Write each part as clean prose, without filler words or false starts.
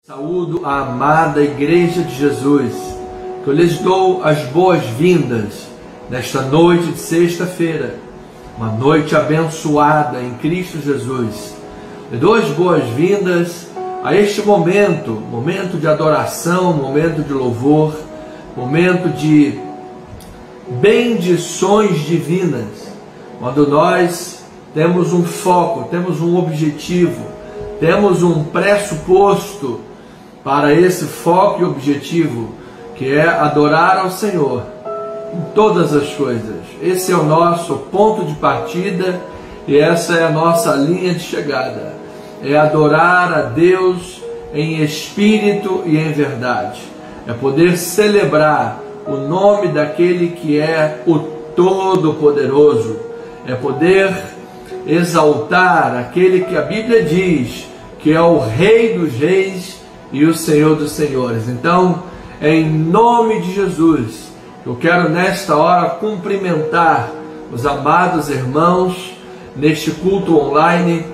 Saúdo a amada Igreja de Jesus, que eu lhes dou as boas-vindas nesta noite de sexta-feira, uma noite abençoada em Cristo Jesus. Eu dou as boas-vindas a este momento de adoração, momento de louvor, momento de bendições divinas, quando nós temos um foco, temos um objetivo, temos um pressuposto para esse foco e objetivo, que é adorar ao Senhor em todas as coisas. Esse é o nosso ponto de partida e essa é a nossa linha de chegada. É adorar a Deus em espírito e em verdade. É poder celebrar o nome daquele que é o Todo-Poderoso. É poder exaltar aquele que a Bíblia diz que é o Rei dos Reis e o Senhor dos Senhores. Então, em nome de Jesus, eu quero nesta hora cumprimentar os amados irmãos neste culto online,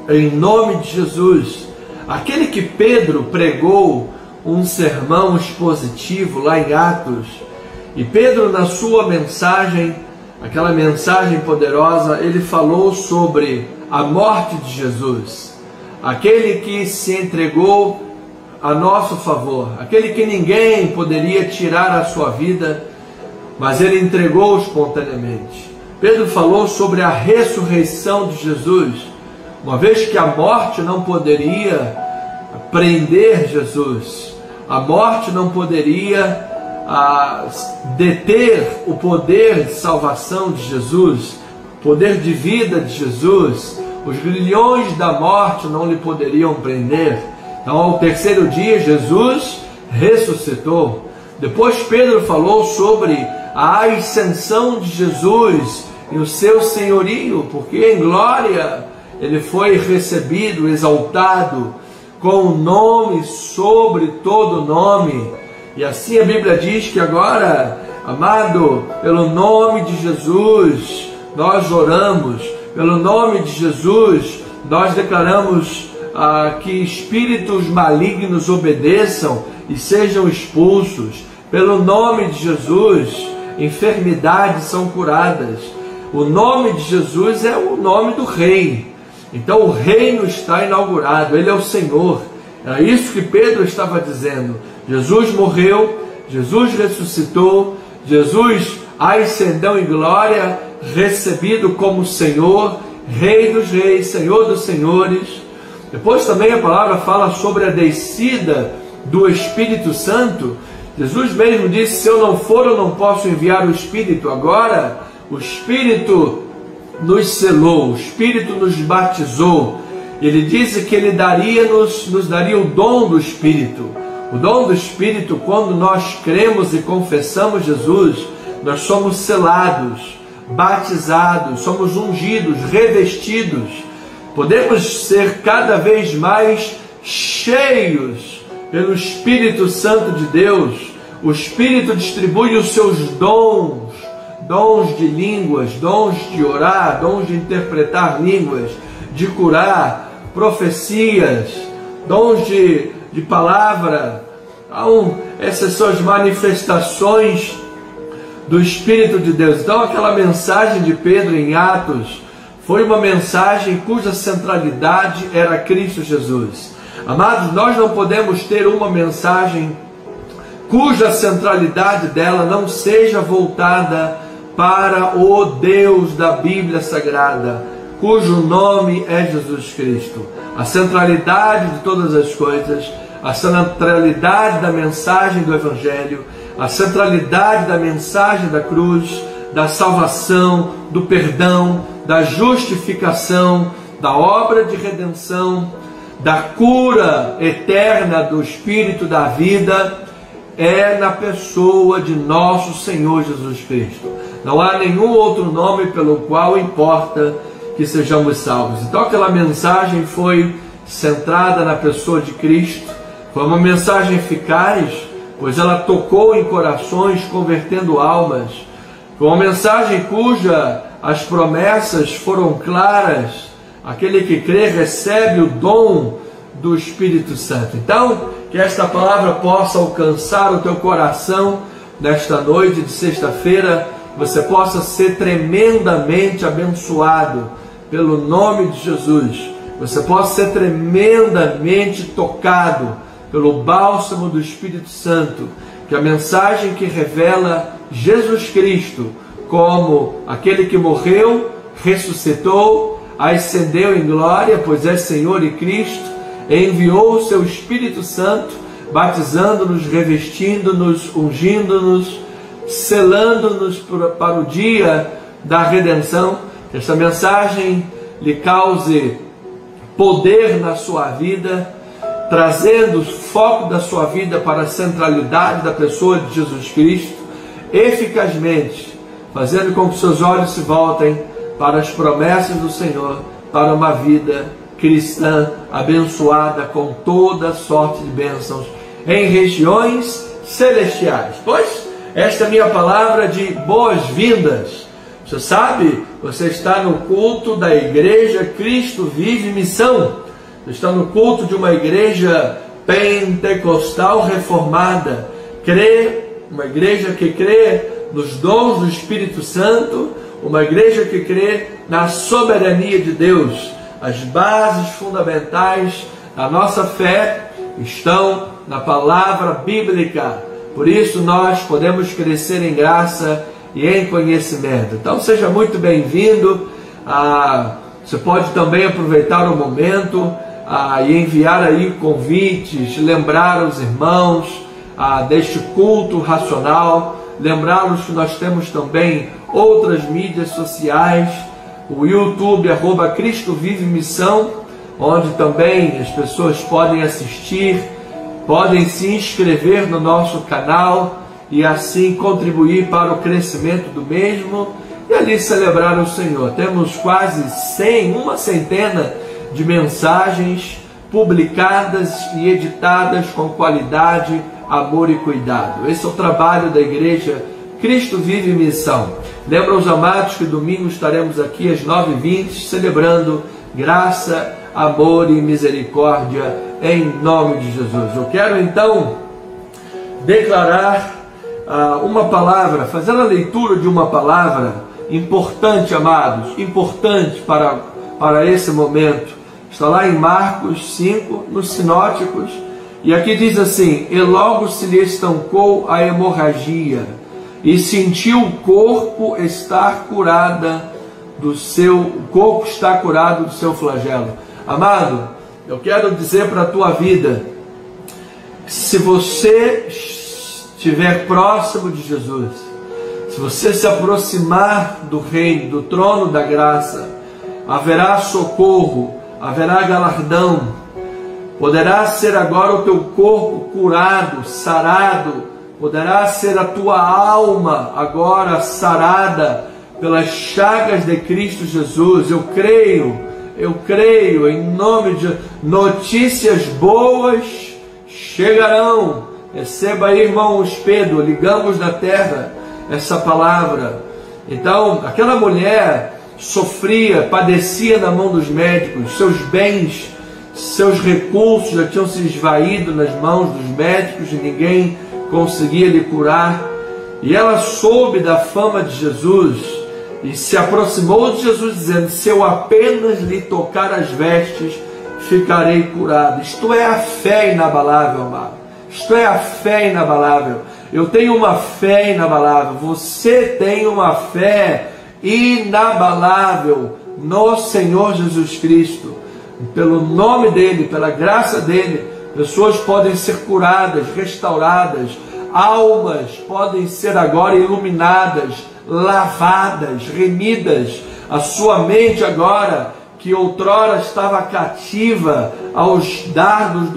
em nome de Jesus. Aquele que Pedro pregou um sermão expositivo lá em Atos, e Pedro, na sua mensagem, aquela mensagem poderosa, ele falou sobre a morte de Jesus, aquele que se entregou a nosso favor, aquele que ninguém poderia tirar a sua vida, mas ele entregou espontaneamente. Pedro falou sobre a ressurreição de Jesus, uma vez que a morte não poderia prender Jesus, a morte não poderia deter o poder de salvação de Jesus, o poder de vida de Jesus. Os grilhões da morte não lhe poderiam prender. Então, ao terceiro dia, Jesus ressuscitou. Depois Pedro falou sobre a ascensão de Jesus e o seu senhorio, porque em glória ele foi recebido, exaltado, com o nome sobre todo nome. E assim a Bíblia diz que agora, amado, pelo nome de Jesus, nós oramos, pelo nome de Jesus, nós declaramos que espíritos malignos obedeçam e sejam expulsos. Pelo nome de Jesus, enfermidades são curadas. O nome de Jesus é o nome do Rei. Então o reino está inaugurado, Ele é o Senhor. Era isso que Pedro estava dizendo. Jesus morreu, Jesus ressuscitou, Jesus ascendeu em glória, recebido como Senhor, Rei dos Reis, Senhor dos Senhores. Depois também a palavra fala sobre a descida do Espírito Santo. Jesus mesmo disse: se eu não for, eu não posso enviar o Espírito. Agora o Espírito nos selou, o Espírito nos batizou. Ele disse que Ele nos daria o dom do Espírito. O dom do Espírito, quando nós cremos e confessamos Jesus, nós somos selados, batizados, somos ungidos, revestidos. Podemos ser cada vez mais cheios pelo Espírito Santo de Deus. O Espírito distribui os seus dons, dons de línguas, dons de orar, dons de interpretar línguas, de curar, profecias, dons de palavra. Então, essas são as manifestações do Espírito de Deus. Então, aquela mensagem de Pedro em Atos foi uma mensagem cuja centralidade era Cristo Jesus. Amados, nós não podemos ter uma mensagem cuja centralidade dela não seja voltada para o Deus da Bíblia Sagrada, cujo nome é Jesus Cristo. A centralidade de todas as coisas, a centralidade da mensagem do Evangelho, a centralidade da mensagem da cruz, da salvação, do perdão, da justificação, da obra de redenção, da cura eterna do Espírito da vida, é na pessoa de nosso Senhor Jesus Cristo. Não há nenhum outro nome pelo qual importa que sejamos salvos. Então aquela mensagem foi centrada na pessoa de Cristo, foi uma mensagem eficaz, pois ela tocou em corações, convertendo almas. Foi uma mensagem cuja as promessas foram claras. Aquele que crê recebe o dom do Espírito Santo. Então, que esta palavra possa alcançar o teu coração nesta noite de sexta-feira, você possa ser tremendamente abençoado pelo nome de Jesus, você possa ser tremendamente tocado pelo bálsamo do Espírito Santo, que a mensagem que revela Jesus Cristo como aquele que morreu, ressuscitou, ascendeu em glória, pois é Senhor e Cristo, enviou o seu Espírito Santo, batizando-nos, revestindo-nos, ungindo-nos, selando-nos para o dia da redenção. Que esta mensagem lhe cause poder na sua vida, trazendo o foco da sua vida para a centralidade da pessoa de Jesus Cristo, eficazmente, fazendo com que seus olhos se voltem para as promessas do Senhor, para uma vida cristã abençoada com toda sorte de bênçãos em regiões celestiais. Pois esta é a minha palavra de boas-vindas. Você sabe, você está no culto da igreja Cristo Vive Missão. Você está no culto de uma igreja pentecostal reformada. Uma igreja que crê nos dons do Espírito Santo, uma igreja que crê na soberania de Deus. As bases fundamentais da nossa fé estão na palavra bíblica. Por isso nós podemos crescer em graça e em conhecimento. Então seja muito bem-vindo. Você pode também aproveitar o momento e enviar aí convites, lembrar os irmãos deste culto racional, lembrá-los que nós temos também outras mídias sociais, o YouTube, @Cristo Vive Missão, onde também as pessoas podem assistir, podem se inscrever no nosso canal e assim contribuir para o crescimento do mesmo e ali celebrar o Senhor. Temos quase uma centena de mensagens publicadas e editadas com qualidade, amor e cuidado. Esse é o trabalho da igreja Cristo Vive Missão. Lembra os amados que domingo estaremos aqui às 9h20 celebrando graça, amor e misericórdia em nome de Jesus. Eu quero então declarar uma palavra, fazer a leitura de uma palavra importante, amados, importante para esse momento. Está lá em Marcos 5, nos sinóticos, e aqui diz assim: e logo se lhe estancou a hemorragia, e sentiu o corpo estar curado do seu flagelo. Amado, eu quero dizer para a tua vida, se você estiver próximo de Jesus, se você se aproximar do reino, do trono da graça, haverá socorro, haverá galardão, poderá ser agora o teu corpo curado, sarado, poderá ser a tua alma agora sarada pelas chagas de Cristo Jesus. Eu creio, em nome de Jesus, notícias boas chegarão. Receba aí, irmão Pedro, ligamos da terra essa palavra. Então, aquela mulher sofria, padecia na mão dos médicos, seus bens, seus recursos já tinham se esvaído nas mãos dos médicos e ninguém conseguia lhe curar. E ela soube da fama de Jesus e se aproximou de Jesus dizendo: se eu apenas lhe tocar as vestes, ficarei curado. Isto é a fé inabalável, amado. Isto é a fé inabalável. Eu tenho uma fé inabalável. Você tem uma fé inabalável no Senhor Jesus Cristo. Pelo nome dele, pela graça dele, pessoas podem ser curadas, restauradas, almas podem ser agora iluminadas, lavadas, remidas. A sua mente agora, que outrora estava cativa aos dardos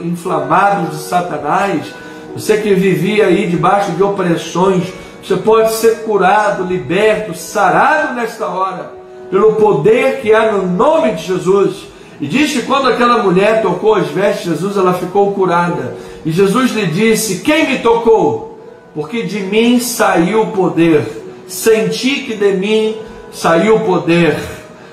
inflamados de Satanás, você que vivia aí debaixo de opressões, você pode ser curado, liberto, sarado nesta hora, pelo poder que há no nome de Jesus. E diz que quando aquela mulher tocou as vestes de Jesus, ela ficou curada. E Jesus lhe disse: quem me tocou? Porque de mim saiu o poder. Senti que de mim saiu o poder.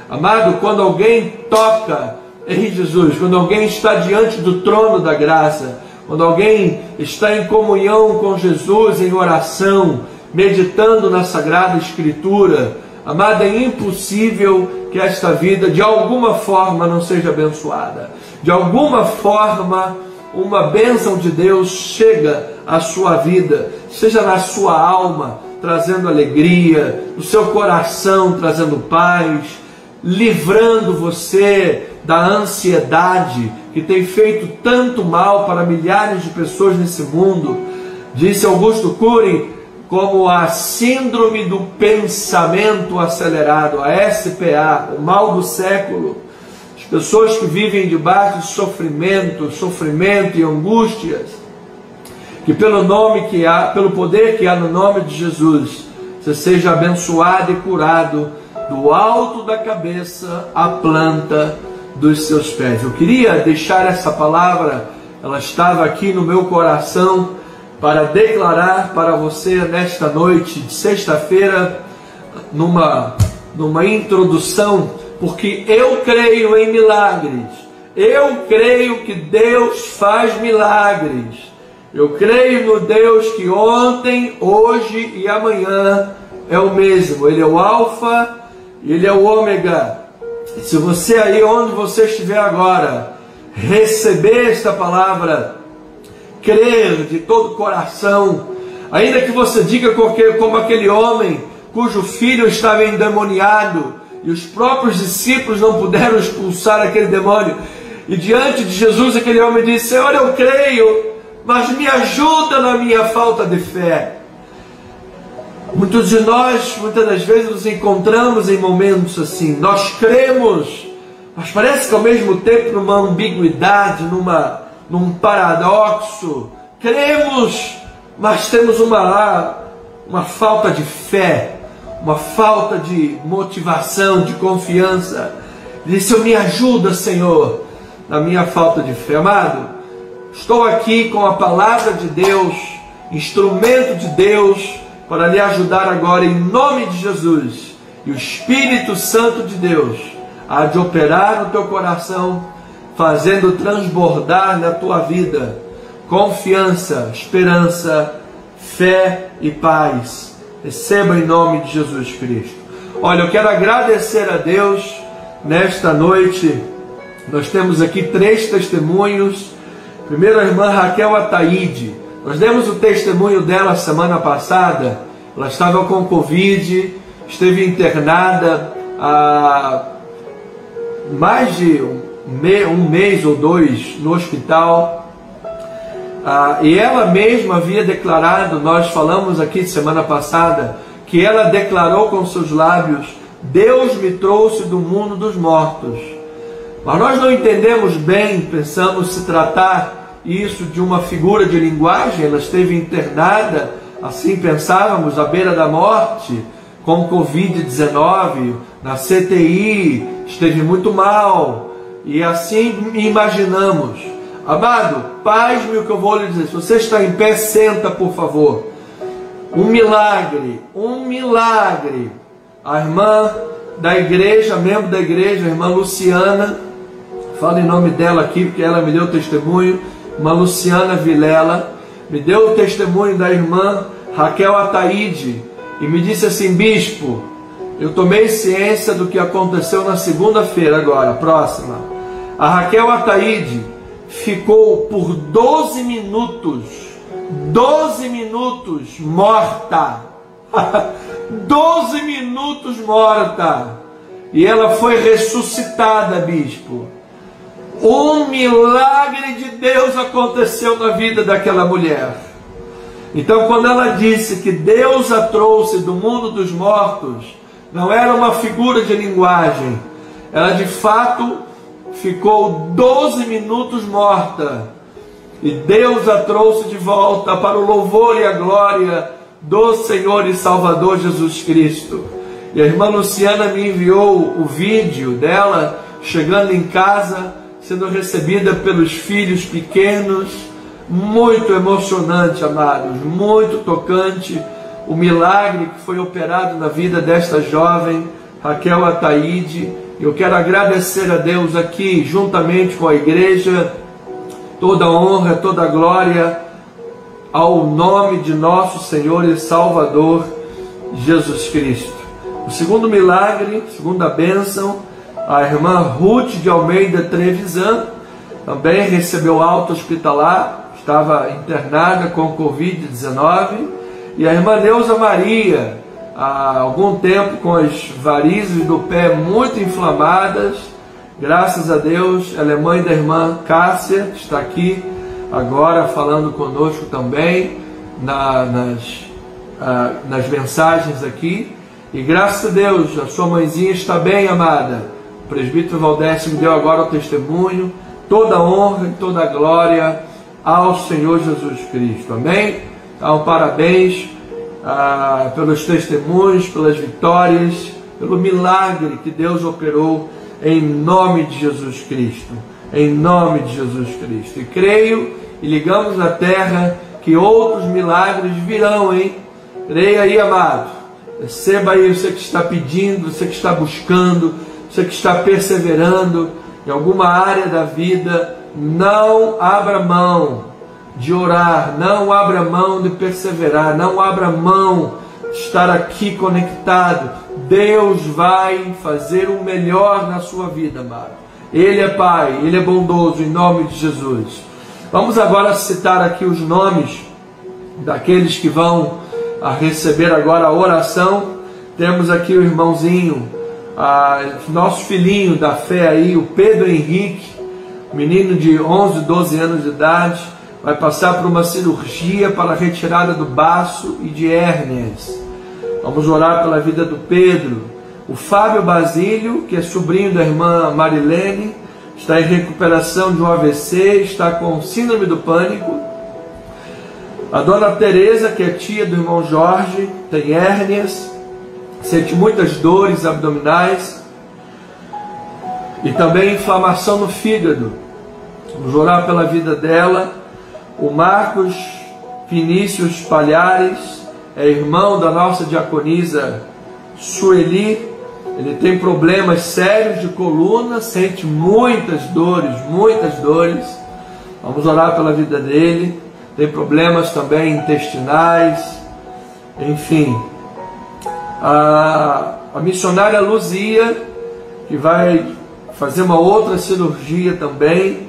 Amado, quando alguém toca em Jesus, quando alguém está diante do trono da graça, quando alguém está em comunhão com Jesus, em oração, meditando na Sagrada Escritura, amado, é impossível que esta vida de alguma forma não seja abençoada. De alguma forma, uma bênção de Deus chega à sua vida, seja na sua alma, trazendo alegria, no seu coração, trazendo paz, livrando você da ansiedade que tem feito tanto mal para milhares de pessoas nesse mundo. Disse Augusto Cury, como a síndrome do pensamento acelerado, a SPA, o mal do século. As pessoas que vivem debaixo de sofrimento e angústias, que pelo poder que há no nome de Jesus, você seja abençoado e curado do alto da cabeça à planta dos seus pés. Eu queria deixar essa palavra, ela estava aqui no meu coração, para declarar para você nesta noite de sexta-feira, numa introdução, porque eu creio em milagres, eu creio que Deus faz milagres, eu creio no Deus que ontem, hoje e amanhã é o mesmo, Ele é o Alfa, Ele é o Ômega. E se você aí onde você estiver agora, receber esta palavra, crer de todo o coração, ainda que você diga como aquele homem cujo filho estava endemoniado e os próprios discípulos não puderam expulsar aquele demônio, e diante de Jesus aquele homem disse: Senhor, eu creio, mas me ajuda na minha falta de fé. Muitos de nós, muitas das vezes, nos encontramos em momentos assim. Nós cremos, mas parece que ao mesmo tempo numa ambiguidade, num paradoxo. Cremos, mas temos uma falta de fé, uma falta de motivação, de confiança. Ele disse: me ajuda, Senhor, na minha falta de fé. Amado, estou aqui com a palavra de Deus, instrumento de Deus, para lhe ajudar agora em nome de Jesus. E o Espírito Santo de Deus há de operar no teu coração, fazendo transbordar na tua vida confiança, esperança, fé e paz. Receba em nome de Jesus Cristo. Olha, eu quero agradecer a Deus nesta noite. Nós temos aqui 3 testemunhos. Primeiro, a irmã Raquel Ataíde. Nós demos o testemunho dela semana passada. Ela estava com Covid, esteve internada há mais de um mês ou 2 no hospital. E ela mesma havia declarado, nós falamos aqui semana passada, que ela declarou com seus lábios: Deus me trouxe do mundo dos mortos. Mas nós não entendemos bem, pensamos se tratar isso de uma figura de linguagem. Ela esteve internada, assim pensávamos, à beira da morte, com Covid-19, na CTI, esteve muito mal, e assim imaginamos. Amado, pasme o que eu vou lhe dizer. Se você está em pé, senta, por favor. Um milagre. A irmã da igreja, membro da igreja, a irmã Luciana, falo em nome dela aqui, porque ela me deu o testemunho, irmã Luciana Vilela, me deu o testemunho da irmã Raquel Ataíde, e me disse assim: bispo, eu tomei ciência do que aconteceu na segunda-feira agora, próxima. A Raquel Ataíde ficou por 12 minutos morta. 12 minutos morta. E ela foi ressuscitada, bispo. Um milagre de Deus aconteceu na vida daquela mulher. Então, quando ela disse que Deus a trouxe do mundo dos mortos, não era uma figura de linguagem. Ela de fato ficou 12 minutos morta. E Deus a trouxe de volta para o louvor e a glória do Senhor e Salvador Jesus Cristo. E a irmã Luciana me enviou o vídeo dela chegando em casa, sendo recebida pelos filhos pequenos. Muito emocionante, amados, muito tocante o milagre que foi operado na vida desta jovem Raquel Ataíde. Eu quero agradecer a Deus aqui, juntamente com a igreja, toda a honra, toda a glória ao nome de nosso Senhor e Salvador Jesus Cristo. O segundo milagre, segunda bênção, a irmã Ruth de Almeida Trevisan também recebeu alta hospitalar, estava internada com Covid-19, e a irmã Neuza Maria, há algum tempo com as varizes do pé muito inflamadas, graças a Deus, ela é mãe da irmã Cássia, que está aqui agora falando conosco também nas mensagens aqui, e graças a Deus, a sua mãezinha está bem, amada. O presbítero Valdécio me deu agora o testemunho, toda a honra e toda a glória ao Senhor Jesus Cristo, amém? Então, parabéns pelos testemunhos, pelas vitórias, pelo milagre que Deus operou em nome de Jesus Cristo, em nome de Jesus Cristo. E creio e ligamos na terra que outros milagres virão, hein? Creia aí, amado. Receba aí, você que está pedindo, você que está buscando, você que está perseverando em alguma área da vida. Não abra mão de orar, não abra mão de perseverar, não abra mão de estar aqui conectado. Deus vai fazer o melhor na sua vida, amado. Ele é Pai, Ele é bondoso, em nome de Jesus. Vamos agora citar aqui os nomes daqueles que vão receber agora a oração. Temos aqui o irmãozinho, nosso filhinho da fé aí, o Pedro Henrique, menino de 11, 12 anos de idade, vai passar por uma cirurgia para a retirada do baço e de hérnias. Vamos orar pela vida do Pedro. O Fábio Basílio, que é sobrinho da irmã Marilene, está em recuperação de um AVC, está com síndrome do pânico. A dona Tereza, que é tia do irmão Jorge, tem hérnias, sente muitas dores abdominais e também inflamação no fígado. Vamos orar pela vida dela. O Marcos Vinícius Palhares é irmão da nossa diaconisa Sueli. Ele tem problemas sérios de coluna, sente muitas dores. Vamos orar pela vida dele. Tem problemas também intestinais, enfim. A missionária Luzia, que vai fazer uma outra cirurgia também,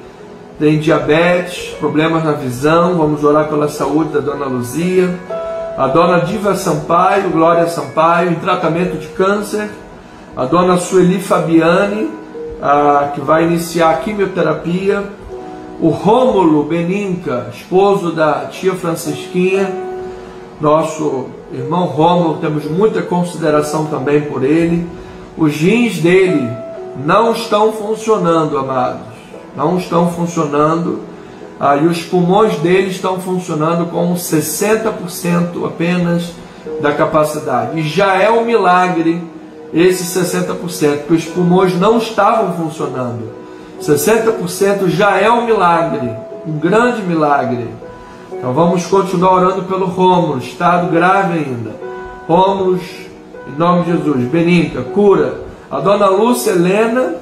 tem diabetes, problemas na visão. Vamos orar pela saúde da dona Luzia. A dona Diva Sampaio, Glória Sampaio, em tratamento de câncer. A dona Sueli Fabiane, que vai iniciar a quimioterapia. O Rômulo Beninca, esposo da tia Francisquinha, nosso irmão Rômulo, temos muita consideração também por ele. Os rins dele não estão funcionando, amados, não estão funcionando, e os pulmões dele estão funcionando com 60% apenas da capacidade. E já é um milagre esse 60%, porque os pulmões não estavam funcionando. 60% já é um milagre, um grande milagre. Então vamos continuar orando pelo Rômulo, estado grave ainda. Rômulo, em nome de Jesus. Beninca, cura. A dona Lúcia Helena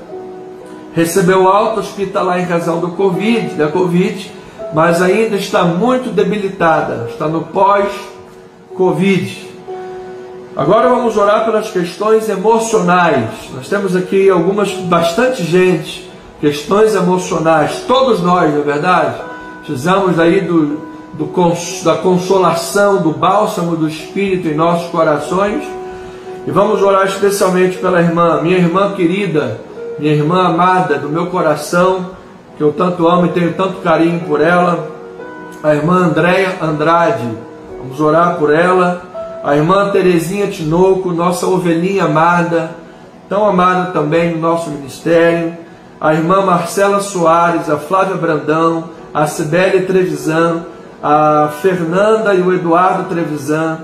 recebeu alta hospitalar em razão da Covid, mas ainda está muito debilitada, está no pós-Covid. Agora vamos orar pelas questões emocionais. Nós temos aqui bastante gente, questões emocionais, todos nós, na verdade, precisamos aí da consolação, do bálsamo do Espírito em nossos corações. E vamos orar especialmente pela minha irmã querida, minha irmã amada do meu coração, que eu tanto amo e tenho tanto carinho por ela, a irmã Andréia Andrade. Vamos orar por ela. A irmã Terezinha Tinoco, nossa ovelhinha amada, tão amada também no nosso ministério. A irmã Marcela Soares, a Flávia Brandão, a Cibele Trevisan, a Fernanda e o Eduardo Trevisan.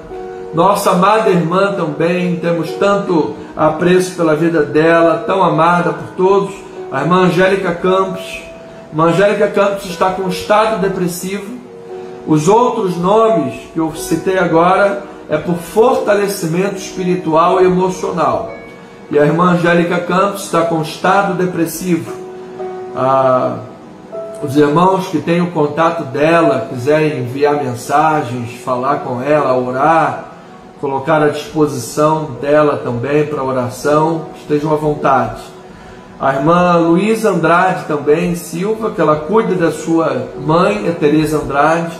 Nossa amada irmã também, temos tanto apreço pela vida dela, tão amada por todos. A irmã Angélica Campos. A irmã Angélica Campos está com estado depressivo. Os outros nomes que eu citei agora é por fortalecimento espiritual e emocional. E a irmã Angélica Campos está com estado depressivo. Os irmãos que têm o contato dela, quiserem enviar mensagens, falar com ela, orar, colocar à disposição dela também para oração, estejam à vontade. A irmã Luísa Andrade também, Silva, que ela cuida da sua mãe, a Tereza Andrade,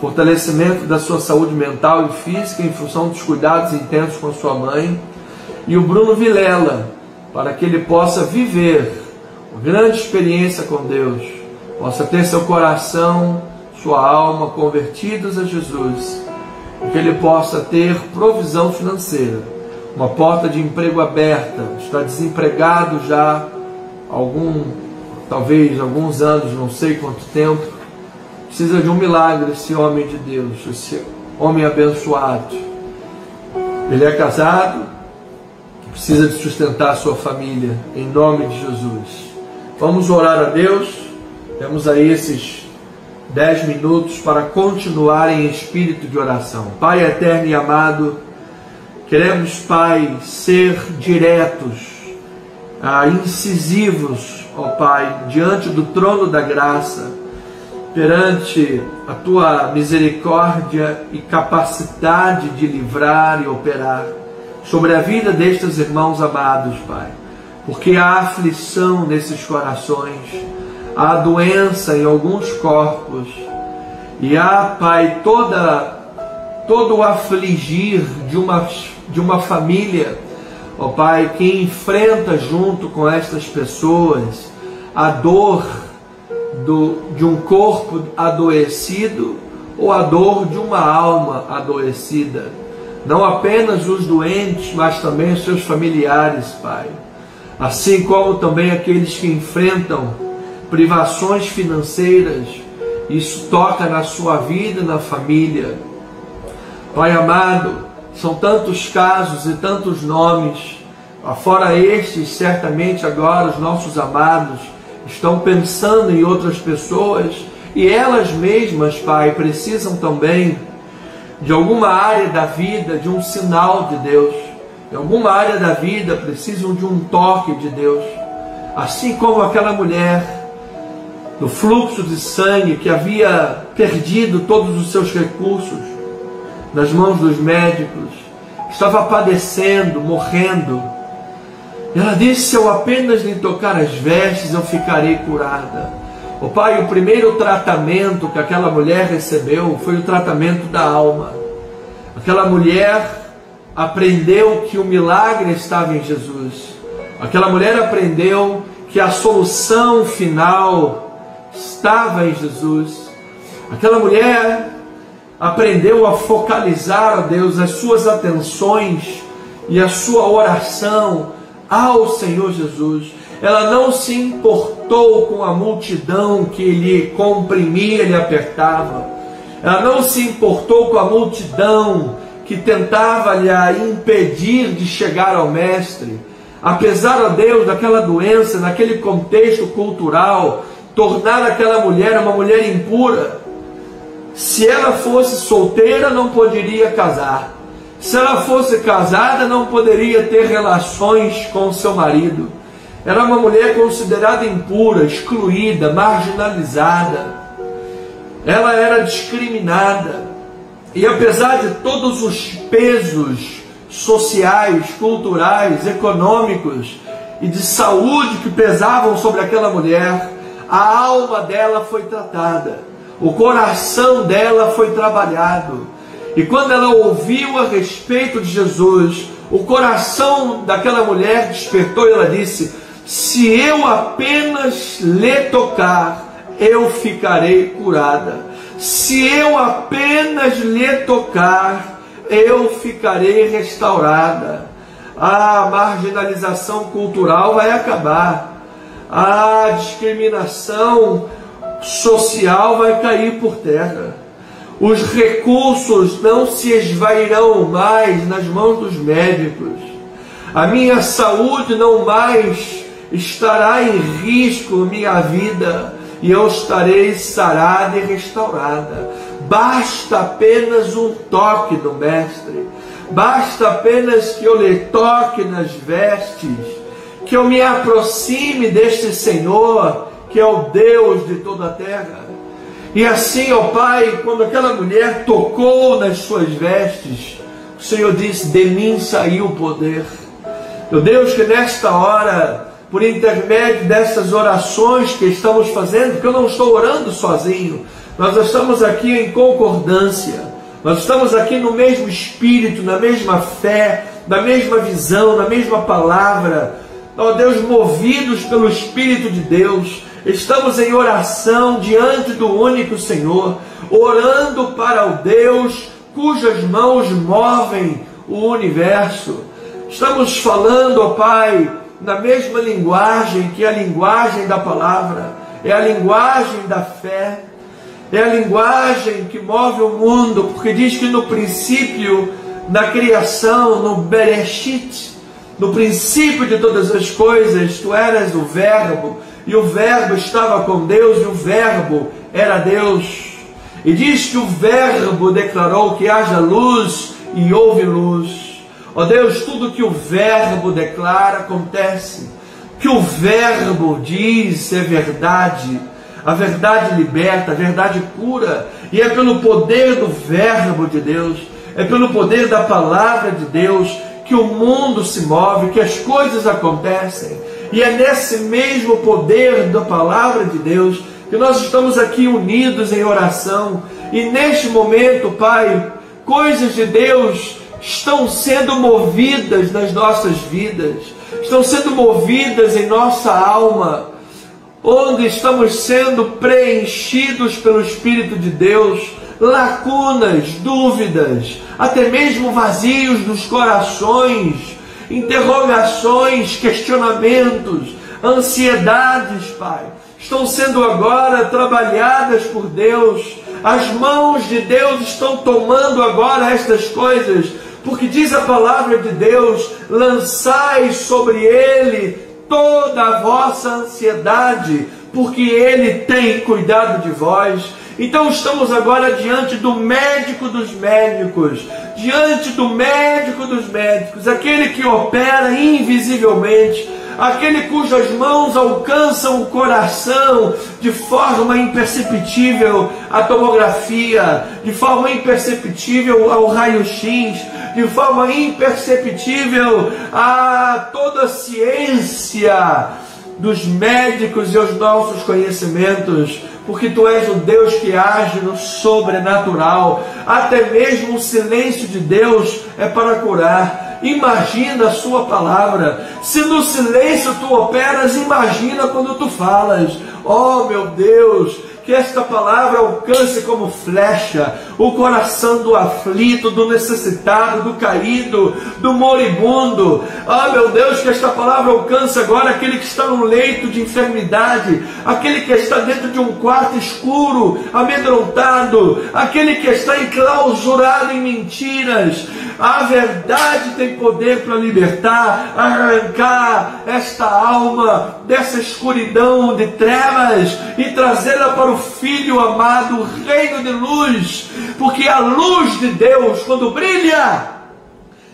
fortalecimento da sua saúde mental e física em função dos cuidados intensos com a sua mãe. E o Bruno Vilela, para que ele possa viver uma grande experiência com Deus, possa ter seu coração, sua alma convertidos a Jesus, e que ele possa ter provisão financeira, uma porta de emprego aberta. Está desempregado já talvez alguns anos, não sei quanto tempo. Precisa de um milagre esse homem de Deus, esse homem abençoado. Ele é casado, precisa de sustentar a sua família, em nome de Jesus. Vamos orar a Deus. Temos aí esses 10 minutos para continuar em espírito de oração. Pai eterno e amado, queremos, Pai, ser diretos, incisivos, ó Pai, diante do trono da graça, perante a Tua misericórdia e capacidade de livrar e operar sobre a vida destes irmãos amados, Pai, porque há aflição nesses corações, há doença em alguns corpos, e há, Pai, todo o afligir de uma família, ó Pai, que enfrenta junto com estas pessoas a dor de um corpo adoecido ou a dor de uma alma adoecida. Não apenas os doentes, mas também os seus familiares, Pai. Assim como também aqueles que enfrentam privações financeiras, isso toca na sua vida e na família. Pai amado, são tantos casos e tantos nomes, fora estes, certamente agora os nossos amados estão pensando em outras pessoas, e elas mesmas, Pai, precisam também de alguma área da vida, de um sinal de Deus. Em alguma área da vida precisam de um toque de Deus. Assim como aquela mulher do fluxo de sangue que havia perdido todos os seus recursos nas mãos dos médicos, estava padecendo, morrendo. Ela disse: se eu apenas lhe tocar as vestes, eu ficarei curada. O Pai, o primeiro tratamento que aquela mulher recebeu foi o tratamento da alma. Aquela mulher aprendeu que o milagre estava em Jesus. Aquela mulher aprendeu que a solução final estava em Jesus. Aquela mulher aprendeu a focalizar, ó Deus, as suas atenções e a sua oração ao Senhor Jesus. Ela não se importou com a multidão que lhe comprimia, lhe apertava. Ela não se importou com a multidão que tentava lhe impedir de chegar ao Mestre. Apesar, ó Deus, daquela doença, naquele contexto cultural, tornar aquela mulher uma mulher impura. Se ela fosse solteira, não poderia casar. Se ela fosse casada, não poderia ter relações com seu marido. Era uma mulher considerada impura, excluída, marginalizada. Ela era discriminada. E apesar de todos os pesos sociais, culturais, econômicos e de saúde que pesavam sobre aquela mulher, a alma dela foi tratada. O coração dela foi trabalhado. E quando ela ouviu a respeito de Jesus, o coração daquela mulher despertou e ela disse: se eu apenas lhe tocar, eu ficarei curada. Se eu apenas lhe tocar, eu ficarei restaurada. A marginalização cultural vai acabar. A discriminação social vai cair por terra. Os recursos não se esvairão mais nas mãos dos médicos. A minha saúde não mais estará em risco, minha vida, e eu estarei sarada e restaurada. Basta apenas um toque do Mestre. basta apenas que eu lhe toque nas vestes, que eu me aproxime deste Senhor, que é o Deus de toda a terra. E assim, ó Pai, quando aquela mulher tocou nas suas vestes, o Senhor disse: de mim saiu o poder. Meu Deus, que nesta hora, por intermédio dessas orações que estamos fazendo, porque eu não estou orando sozinho, nós estamos aqui em concordância, nós estamos aqui no mesmo espírito, na mesma fé, na mesma visão, na mesma palavra, ó Deus, movidos pelo Espírito de Deus, estamos em oração diante do único Senhor, orando para o Deus cujas mãos movem o universo. Estamos falando, ó Pai, na mesma linguagem, que é a linguagem da palavra, é a linguagem da fé, é a linguagem que move o mundo, porque diz que no princípio, na criação, no Bereshit, no princípio de todas as coisas, tu eras o Verbo, e o Verbo estava com Deus, e o Verbo era Deus. E diz que o Verbo declarou que haja luz, e houve luz. Ó Deus, tudo que o Verbo declara acontece. O que o Verbo diz é verdade. A verdade liberta, a verdade cura. E é pelo poder do Verbo de Deus, é pelo poder da palavra de Deus, que o mundo se move, que as coisas acontecem. E é nesse mesmo poder da palavra de Deus que nós estamos aqui unidos em oração. E neste momento, Pai, coisas de Deus estão sendo movidas nas nossas vidas, estão sendo movidas em nossa alma, onde estamos sendo preenchidos pelo Espírito de Deus, lacunas, dúvidas, até mesmo vazios dos corações, interrogações, questionamentos, ansiedades, Pai, estão sendo agora trabalhadas por Deus. As mãos de Deus estão tomando agora estas coisas, porque diz a palavra de Deus: lançai sobre Ele toda a vossa ansiedade, porque Ele tem cuidado de vós. Então estamos agora diante do médico dos médicos, diante do médico dos médicos, aquele que opera invisivelmente, aquele cujas mãos alcançam o coração de forma imperceptível à tomografia, de forma imperceptível ao raio-x, de forma imperceptível a toda a ciência dos médicos e os nossos conhecimentos, porque Tu és o Deus que age no sobrenatural. Até mesmo o silêncio de Deus é para curar. Imagina a Sua palavra. Se no silêncio Tu operas, imagina quando Tu falas. Oh meu Deus, que esta palavra alcance como flecha o coração do aflito, do necessitado, do caído, do moribundo. Ah, meu Deus, que esta palavra alcance agora aquele que está no leito de enfermidade, aquele que está dentro de um quarto escuro, amedrontado, aquele que está enclausurado em mentiras. A verdade tem poder para libertar, arrancar esta alma dessa escuridão de trevas e trazê-la para o Filho amado, o reino de luz, porque a luz de Deus, quando brilha,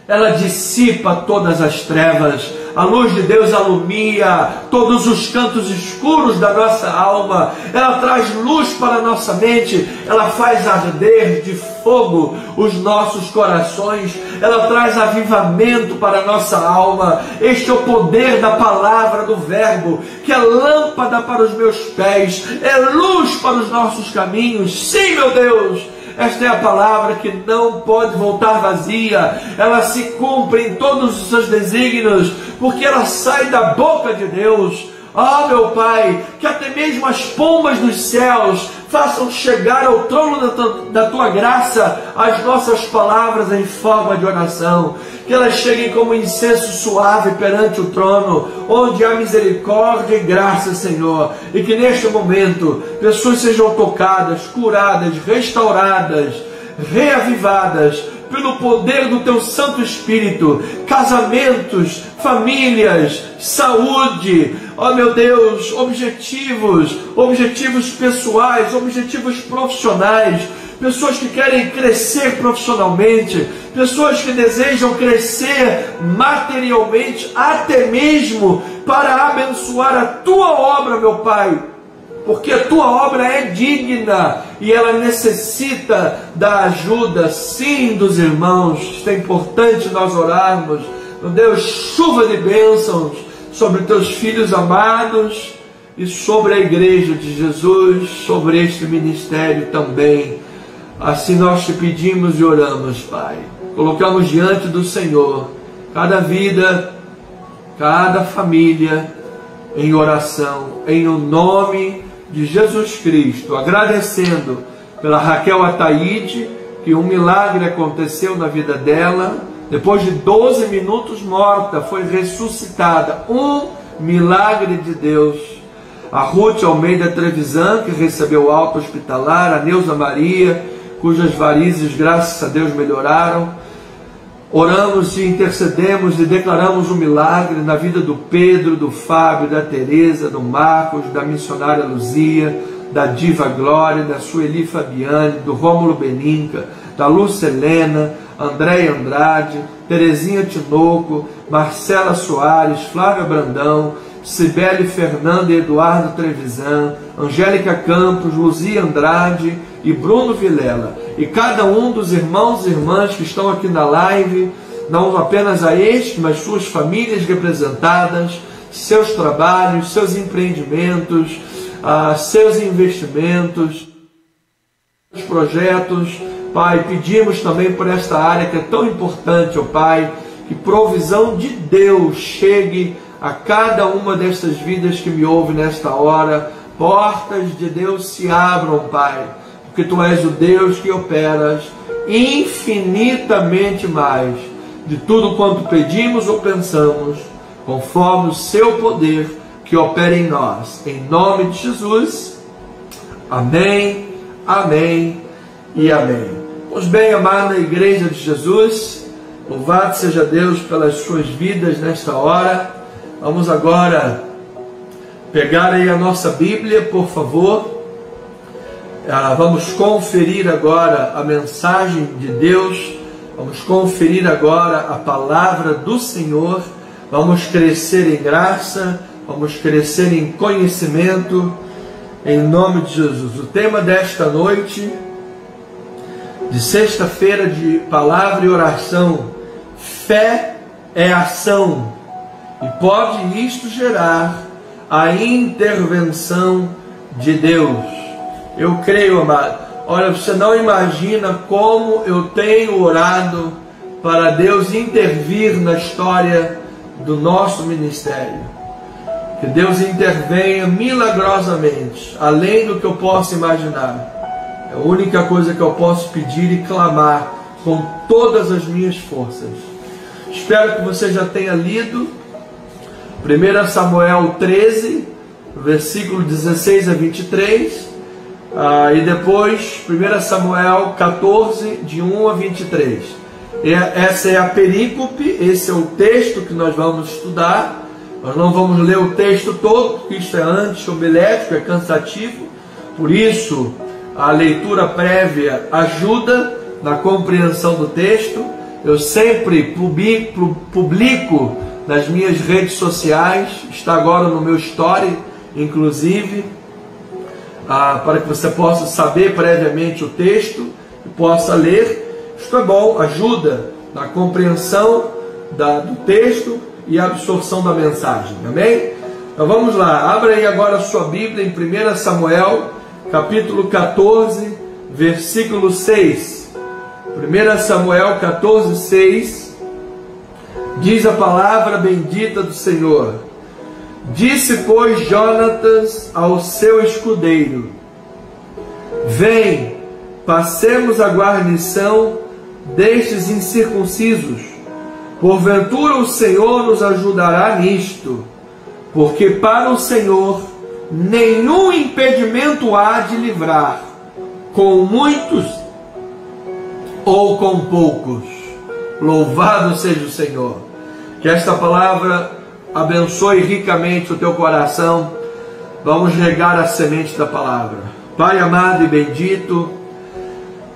ela dissipa todas as trevas. A luz de Deus alumia todos os cantos escuros da nossa alma. Ela traz luz para a nossa mente. Ela faz arder de fogo os nossos corações. Ela traz avivamento para a nossa alma. Este é o poder da palavra do Verbo, que é lâmpada para os meus pés, é luz para os nossos caminhos. Sim, meu Deus, esta é a palavra que não pode voltar vazia. Ela se cumpre em todos os seus desígnios, porque ela sai da boca de Deus. Ah, meu Pai, que até mesmo as pombas dos céus façam chegar ao trono da Tua graça as nossas palavras em forma de oração. Que elas cheguem como incenso suave perante o trono, onde há misericórdia e graça, Senhor. E que neste momento pessoas sejam tocadas, curadas, restauradas, reavivadas pelo poder do Teu Santo Espírito. Casamentos, famílias, saúde, ó meu Deus, objetivos pessoais, objetivos profissionais, pessoas que querem crescer profissionalmente, pessoas que desejam crescer materialmente, até mesmo para abençoar a tua obra, meu Pai, porque a tua obra é digna e ela necessita da ajuda, sim, dos irmãos. Isto é importante nós orarmos. Meu Deus, chuva de bênçãos sobre teus filhos amados e sobre a igreja de Jesus, sobre este ministério também. Assim nós te pedimos e oramos, Pai. Colocamos diante do Senhor cada vida, cada família em oração, em o nome de Jesus Cristo, agradecendo pela Raquel Ataíde, que um milagre aconteceu na vida dela. Depois de 12 minutos morta, foi ressuscitada. Um milagre de Deus. A Ruth Almeida Trevisan, que recebeu alta hospitalar. A Neuza Maria, cujas varizes, graças a Deus, melhoraram. Oramos e intercedemos e declaramos um milagre na vida do Pedro, do Fábio, da Tereza, do Marcos, da missionária Luzia, da Diva Glória, da Sueli Fabiane, do Rômulo Beninca, da Lúcia Helena, Andréia Andrade, Terezinha Tinoco, Marcela Soares, Flávia Brandão, Cibele Fernanda e Eduardo Trevisan, Angélica Campos, Luzia Andrade e Bruno Vilela. E cada um dos irmãos e irmãs que estão aqui na live, não apenas a este, mas suas famílias representadas, seus trabalhos, seus empreendimentos, seus investimentos, projetos. Pai, pedimos também por esta área que é tão importante, ó Pai, que provisão de Deus chegue a cada uma destas vidas que me ouvem nesta hora. Portas de Deus se abram, Pai, porque Tu és o Deus que operas infinitamente mais de tudo quanto pedimos ou pensamos, conforme o Seu poder que opera em nós. Em nome de Jesus. Amém, amém e amém. Pois bem, amada Igreja de Jesus, louvado seja Deus pelas suas vidas nesta hora. Vamos agora pegar aí a nossa Bíblia, por favor. Vamos conferir agora a mensagem de Deus. Vamos conferir agora a palavra do Senhor. Vamos crescer em graça, vamos crescer em conhecimento, em nome de Jesus. O tema desta noite, de sexta-feira de palavra e oração: fé é ação, e pode isto gerar a intervenção de Deus. Eu creio, amado. Olha, você não imagina como eu tenho orado para Deus intervir na história do nosso ministério. Que Deus intervenha milagrosamente, além do que eu possa imaginar. É a única coisa que eu posso pedir e clamar com todas as minhas forças. Espero que você já tenha lido 1 Samuel 13, versículo 16 a 23, e depois 1 Samuel 14, de 1 a 23. Essa é a perícope, esse é o texto que nós vamos estudar. Nós não vamos ler o texto todo, porque isso é anti-homilético, é cansativo. Por isso, a leitura prévia ajuda na compreensão do texto. Eu sempre publico nas minhas redes sociais, está agora no meu story, inclusive, para que você possa saber previamente o texto e possa ler. Isto é bom, ajuda na compreensão do texto e a absorção da mensagem, amém? Então vamos lá, abra aí agora a sua Bíblia em 1 Samuel, capítulo 14, versículo 6. 1 Samuel 14, 6, diz a palavra bendita do Senhor: disse, pois, Jonatas ao seu escudeiro: vem, passemos a guarnição destes incircuncisos, porventura o Senhor nos ajudará nisto, porque para o Senhor nenhum impedimento há de livrar, com muitos ou com poucos. Louvado seja o Senhor. Que esta palavra abençoe ricamente o teu coração. Vamos regar a semente da palavra. Pai amado e bendito,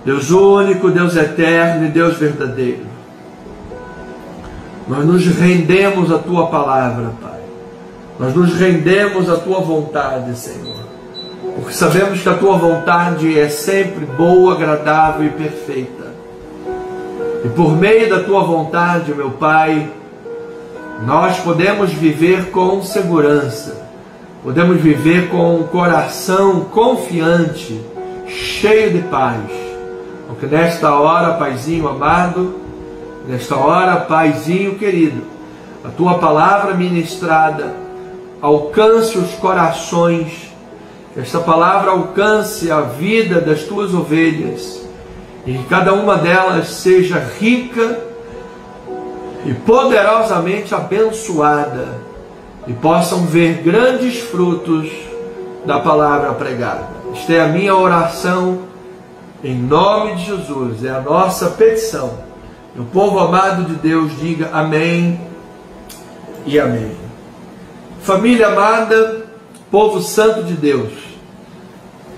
Deus único, Deus eterno e Deus verdadeiro, nós nos rendemos à Tua palavra, Pai. Nós nos rendemos à Tua vontade, Senhor. Porque sabemos que a Tua vontade é sempre boa, agradável e perfeita. E por meio da Tua vontade, meu Pai, nós podemos viver com segurança. Podemos viver com um coração confiante, cheio de paz. Porque nesta hora, Paizinho amado, nesta hora, Paizinho querido, a Tua palavra ministrada alcance os corações, que esta palavra alcance a vida das Tuas ovelhas, e que cada uma delas seja rica e poderosamente abençoada, e possam ver grandes frutos da palavra pregada. Esta é a minha oração, em nome de Jesus, é a nossa petição. E o povo amado de Deus diga amém e amém. Família amada, povo santo de Deus,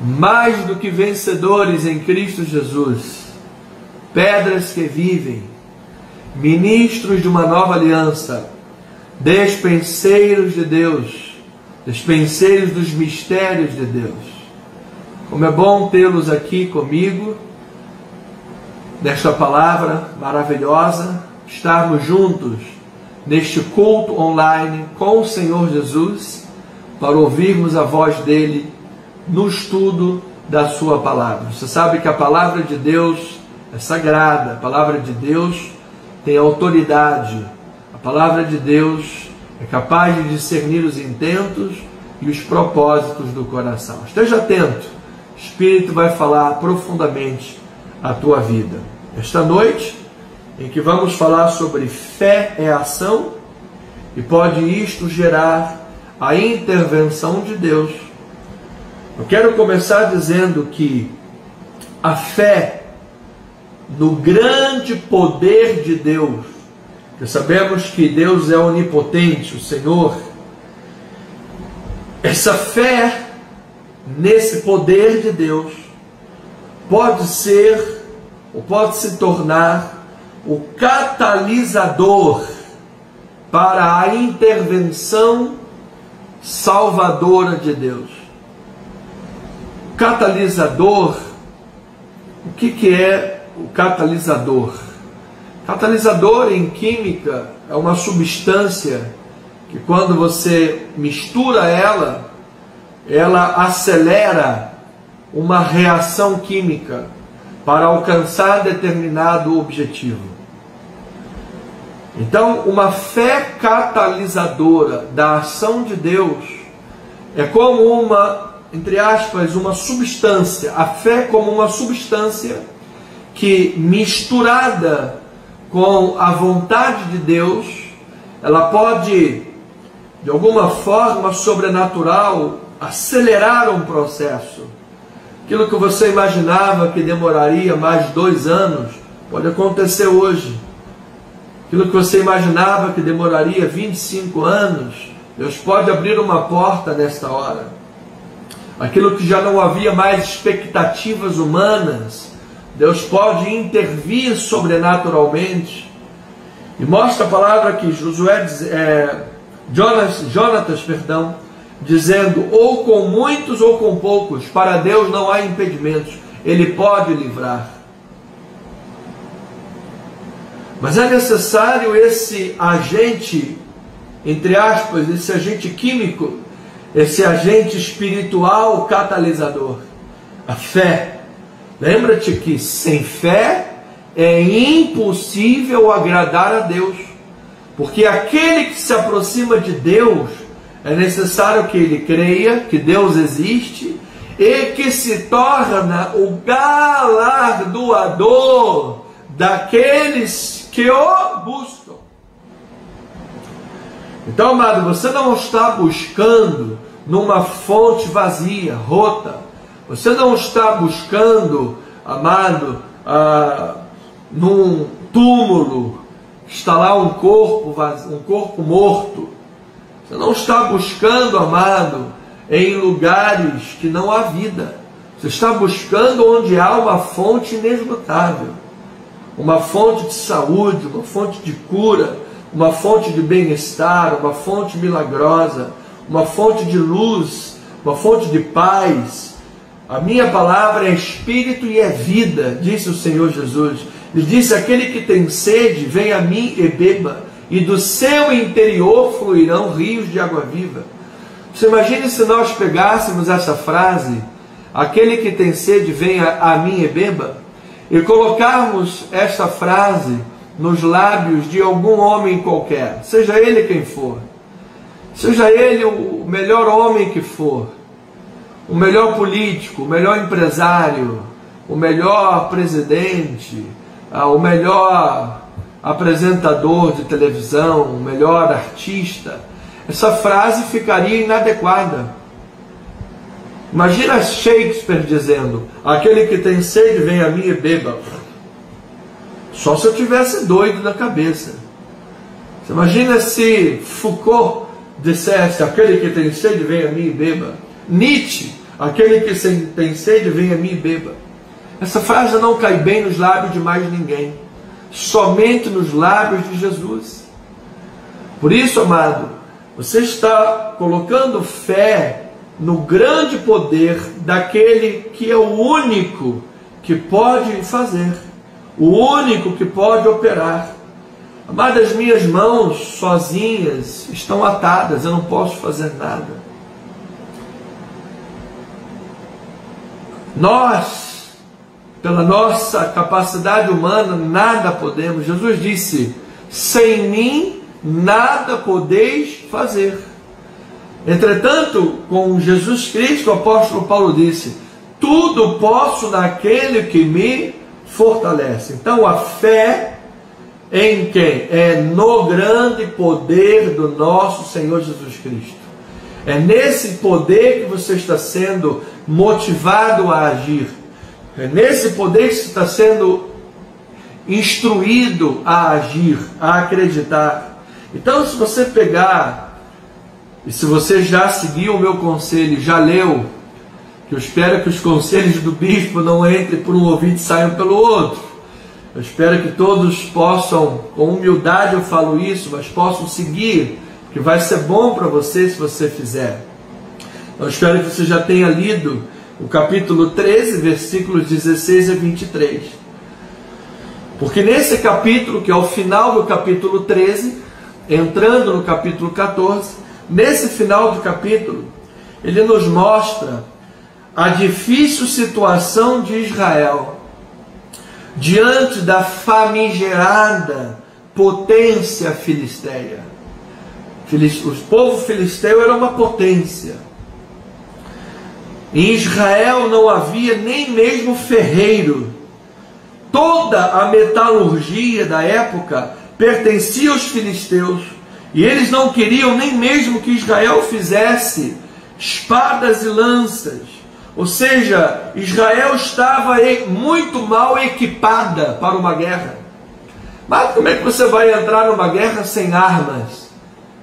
mais do que vencedores em Cristo Jesus, pedras que vivem, ministros de uma nova aliança, despenseiros de Deus, despenseiros dos mistérios de Deus. Como é bom tê-los aqui comigo, nesta palavra maravilhosa, estarmos juntos neste culto online com o Senhor Jesus, para ouvirmos a voz dele no estudo da sua palavra. Você sabe que a palavra de Deus é sagrada, a palavra de Deus tem autoridade, a palavra de Deus é capaz de discernir os intentos e os propósitos do coração. Esteja atento, o Espírito vai falar profundamente a tua vida. Esta noite, em que vamos falar sobre fé é ação, e pode isto gerar a intervenção de Deus. Eu quero começar dizendo que a fé no grande poder de Deus, que sabemos que Deus é onipotente, o Senhor, essa fé nesse poder de Deus pode ser, ou pode se tornar, o catalisador para a intervenção salvadora de Deus. Catalisador, o que é o catalisador? Catalisador em química é uma substância que, quando você mistura ela, ela acelera uma reação química para alcançar determinado objetivo. Então, uma fé catalisadora da ação de Deus é como uma, entre aspas, uma substância. A fé como uma substância que, misturada com a vontade de Deus, ela pode, de alguma forma sobrenatural, acelerar um processo. Aquilo que você imaginava que demoraria mais de 2 anos, pode acontecer hoje. Aquilo que você imaginava que demoraria 25 anos, Deus pode abrir uma porta nesta hora. Aquilo que já não havia mais expectativas humanas, Deus pode intervir sobrenaturalmente. E mostra a palavra que Jonatas, dizendo, ou com muitos ou com poucos, para Deus não há impedimentos, Ele pode livrar. Mas é necessário esse agente, entre aspas, esse agente químico, esse agente espiritual catalisador, a fé. Lembra-te que sem fé é impossível agradar a Deus, porque aquele que se aproxima de Deus, é necessário que ele creia que Deus existe e que se torna o galardoador daqueles que o buscam. Então, amado, você não está buscando numa fonte vazia, rota. Você não está buscando, amado, num túmulo, está lá um corpo vazio, um corpo morto. Você não está buscando, amado, em lugares que não há vida. Você está buscando onde há uma fonte inesgotável, uma fonte de saúde, uma fonte de cura, uma fonte de bem-estar, uma fonte milagrosa, uma fonte de luz, uma fonte de paz. A minha palavra é espírito e é vida, disse o Senhor Jesus. Ele disse: aquele que tem sede, vem a mim e beba, e do seu interior fluirão rios de água viva. Você imagine se nós pegássemos essa frase, aquele que tem sede, venha a mim e beba, e colocarmos esta frase nos lábios de algum homem qualquer, seja ele quem for, seja ele o melhor homem que for, o melhor político, o melhor empresário, o melhor presidente, o melhor apresentador de televisão, o melhor artista, essa frase ficaria inadequada. Imagina Shakespeare dizendo: aquele que tem sede, vem a mim e beba. Só se eu tivesse doido da cabeça. Você imagina se Foucault dissesse: aquele que tem sede, vem a mim e beba. Nietzsche: aquele que tem sede, vem a mim e beba. Essa frase não cai bem nos lábios de mais ninguém, somente nos lábios de Jesus. Por isso, amado, você está colocando fé no grande poder daquele que é o único que pode fazer, o único que pode operar. Amado, as minhas mãos sozinhas estão atadas, eu não posso fazer nada. Nós, pela nossa capacidade humana, nada podemos. Jesus disse: sem mim nada podeis fazer. Entretanto, com Jesus Cristo, o apóstolo Paulo disse: tudo posso naquele que me fortalece. Então a fé em quem? É no grande poder do nosso Senhor Jesus Cristo. É nesse poder que você está sendo motivado a agir. É nesse poder que você está sendo instruído a agir, a acreditar. Então, se você pegar, e se você já seguiu o meu conselho, já leu, que eu espero que os conselhos do bispo não entrem por um ouvido e saiam pelo outro. Eu espero que todos possam, com humildade eu falo isso, mas possam seguir, que vai ser bom para você se você fizer. Eu espero que você já tenha lido o capítulo 13, versículos 16 a 23. Porque nesse capítulo, que é o final do capítulo 13, entrando no capítulo 14, nesse final do capítulo, ele nos mostra a difícil situação de Israel diante da famigerada potência filisteia. O povo filisteu era uma potência. Em Israel não havia nem mesmo ferreiro. Toda a metalurgia da época pertencia aos filisteus, e eles não queriam nem mesmo que Israel fizesse espadas e lanças. Ou seja, Israel estava muito mal equipada para uma guerra. Mas como é que você vai entrar numa guerra sem armas?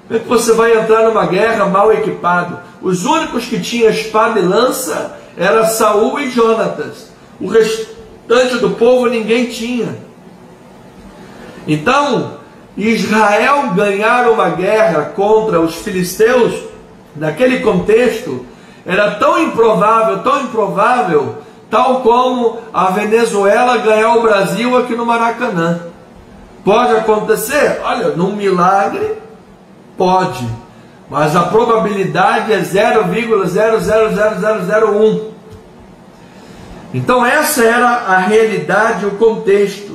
Como é que você vai entrar numa guerra mal equipado? Os únicos que tinham espada e lança eram Saul e Jonatas. O restante do povo ninguém tinha. Então, Israel ganhar uma guerra contra os filisteus, naquele contexto, era tão improvável, tal como a Venezuela ganhar o Brasil aqui no Maracanã. Pode acontecer? Olha, num milagre, pode. Mas a probabilidade é 0,00001. Então essa era a realidade, o contexto.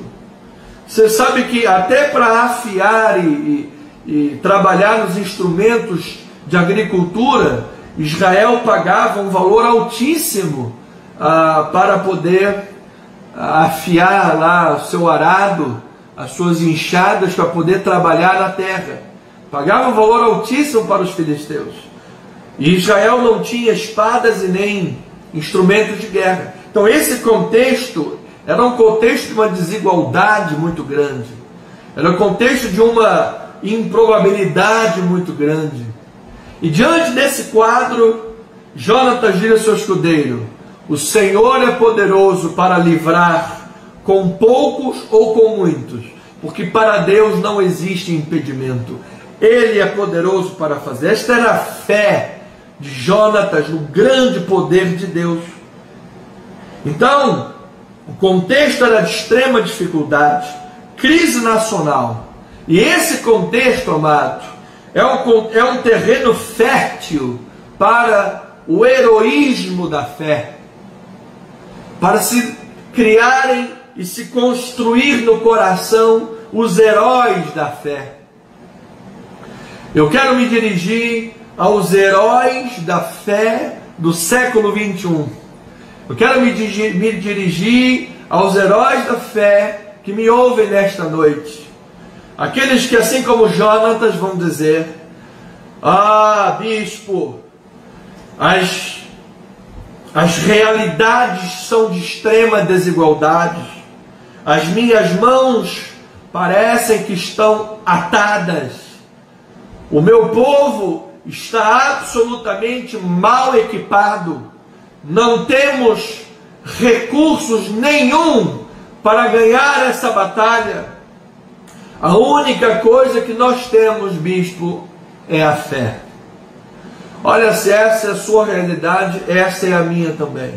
Você sabe que até para afiar e trabalhar nos instrumentos de agricultura, Israel pagava um valor altíssimo para poder afiar lá o seu arado, as suas enxadas, para poder trabalhar na terra. Pagava um valor altíssimo para os filisteus. E Israel não tinha espadas e nem instrumentos de guerra. Então esse contexto era um contexto de uma desigualdade muito grande. Era um contexto de uma improbabilidade muito grande. E diante desse quadro, Jonatas diz ao seu escudeiro: O Senhor é poderoso para livrar com poucos ou com muitos, porque para Deus não existe impedimento. Ele é poderoso para fazer. Esta era a fé de Jonatas no grande poder de Deus. Então, o contexto era de extrema dificuldade, crise nacional. E esse contexto, amado, é um terreno fértil para o heroísmo da fé, para se criarem e se construir no coração os heróis da fé. Eu quero me dirigir aos heróis da fé do século 21. Eu quero me dirigir aos heróis da fé que me ouvem nesta noite. Aqueles que, assim como Jonatas, vão dizer: ah, bispo, as realidades são de extrema desigualdade. As minhas mãos parecem que estão atadas. O meu povo está absolutamente mal equipado. Não temos recursos nenhum para ganhar essa batalha. A única coisa que nós temos, bispo, é a fé. Olha, se essa é a sua realidade, essa é a minha também.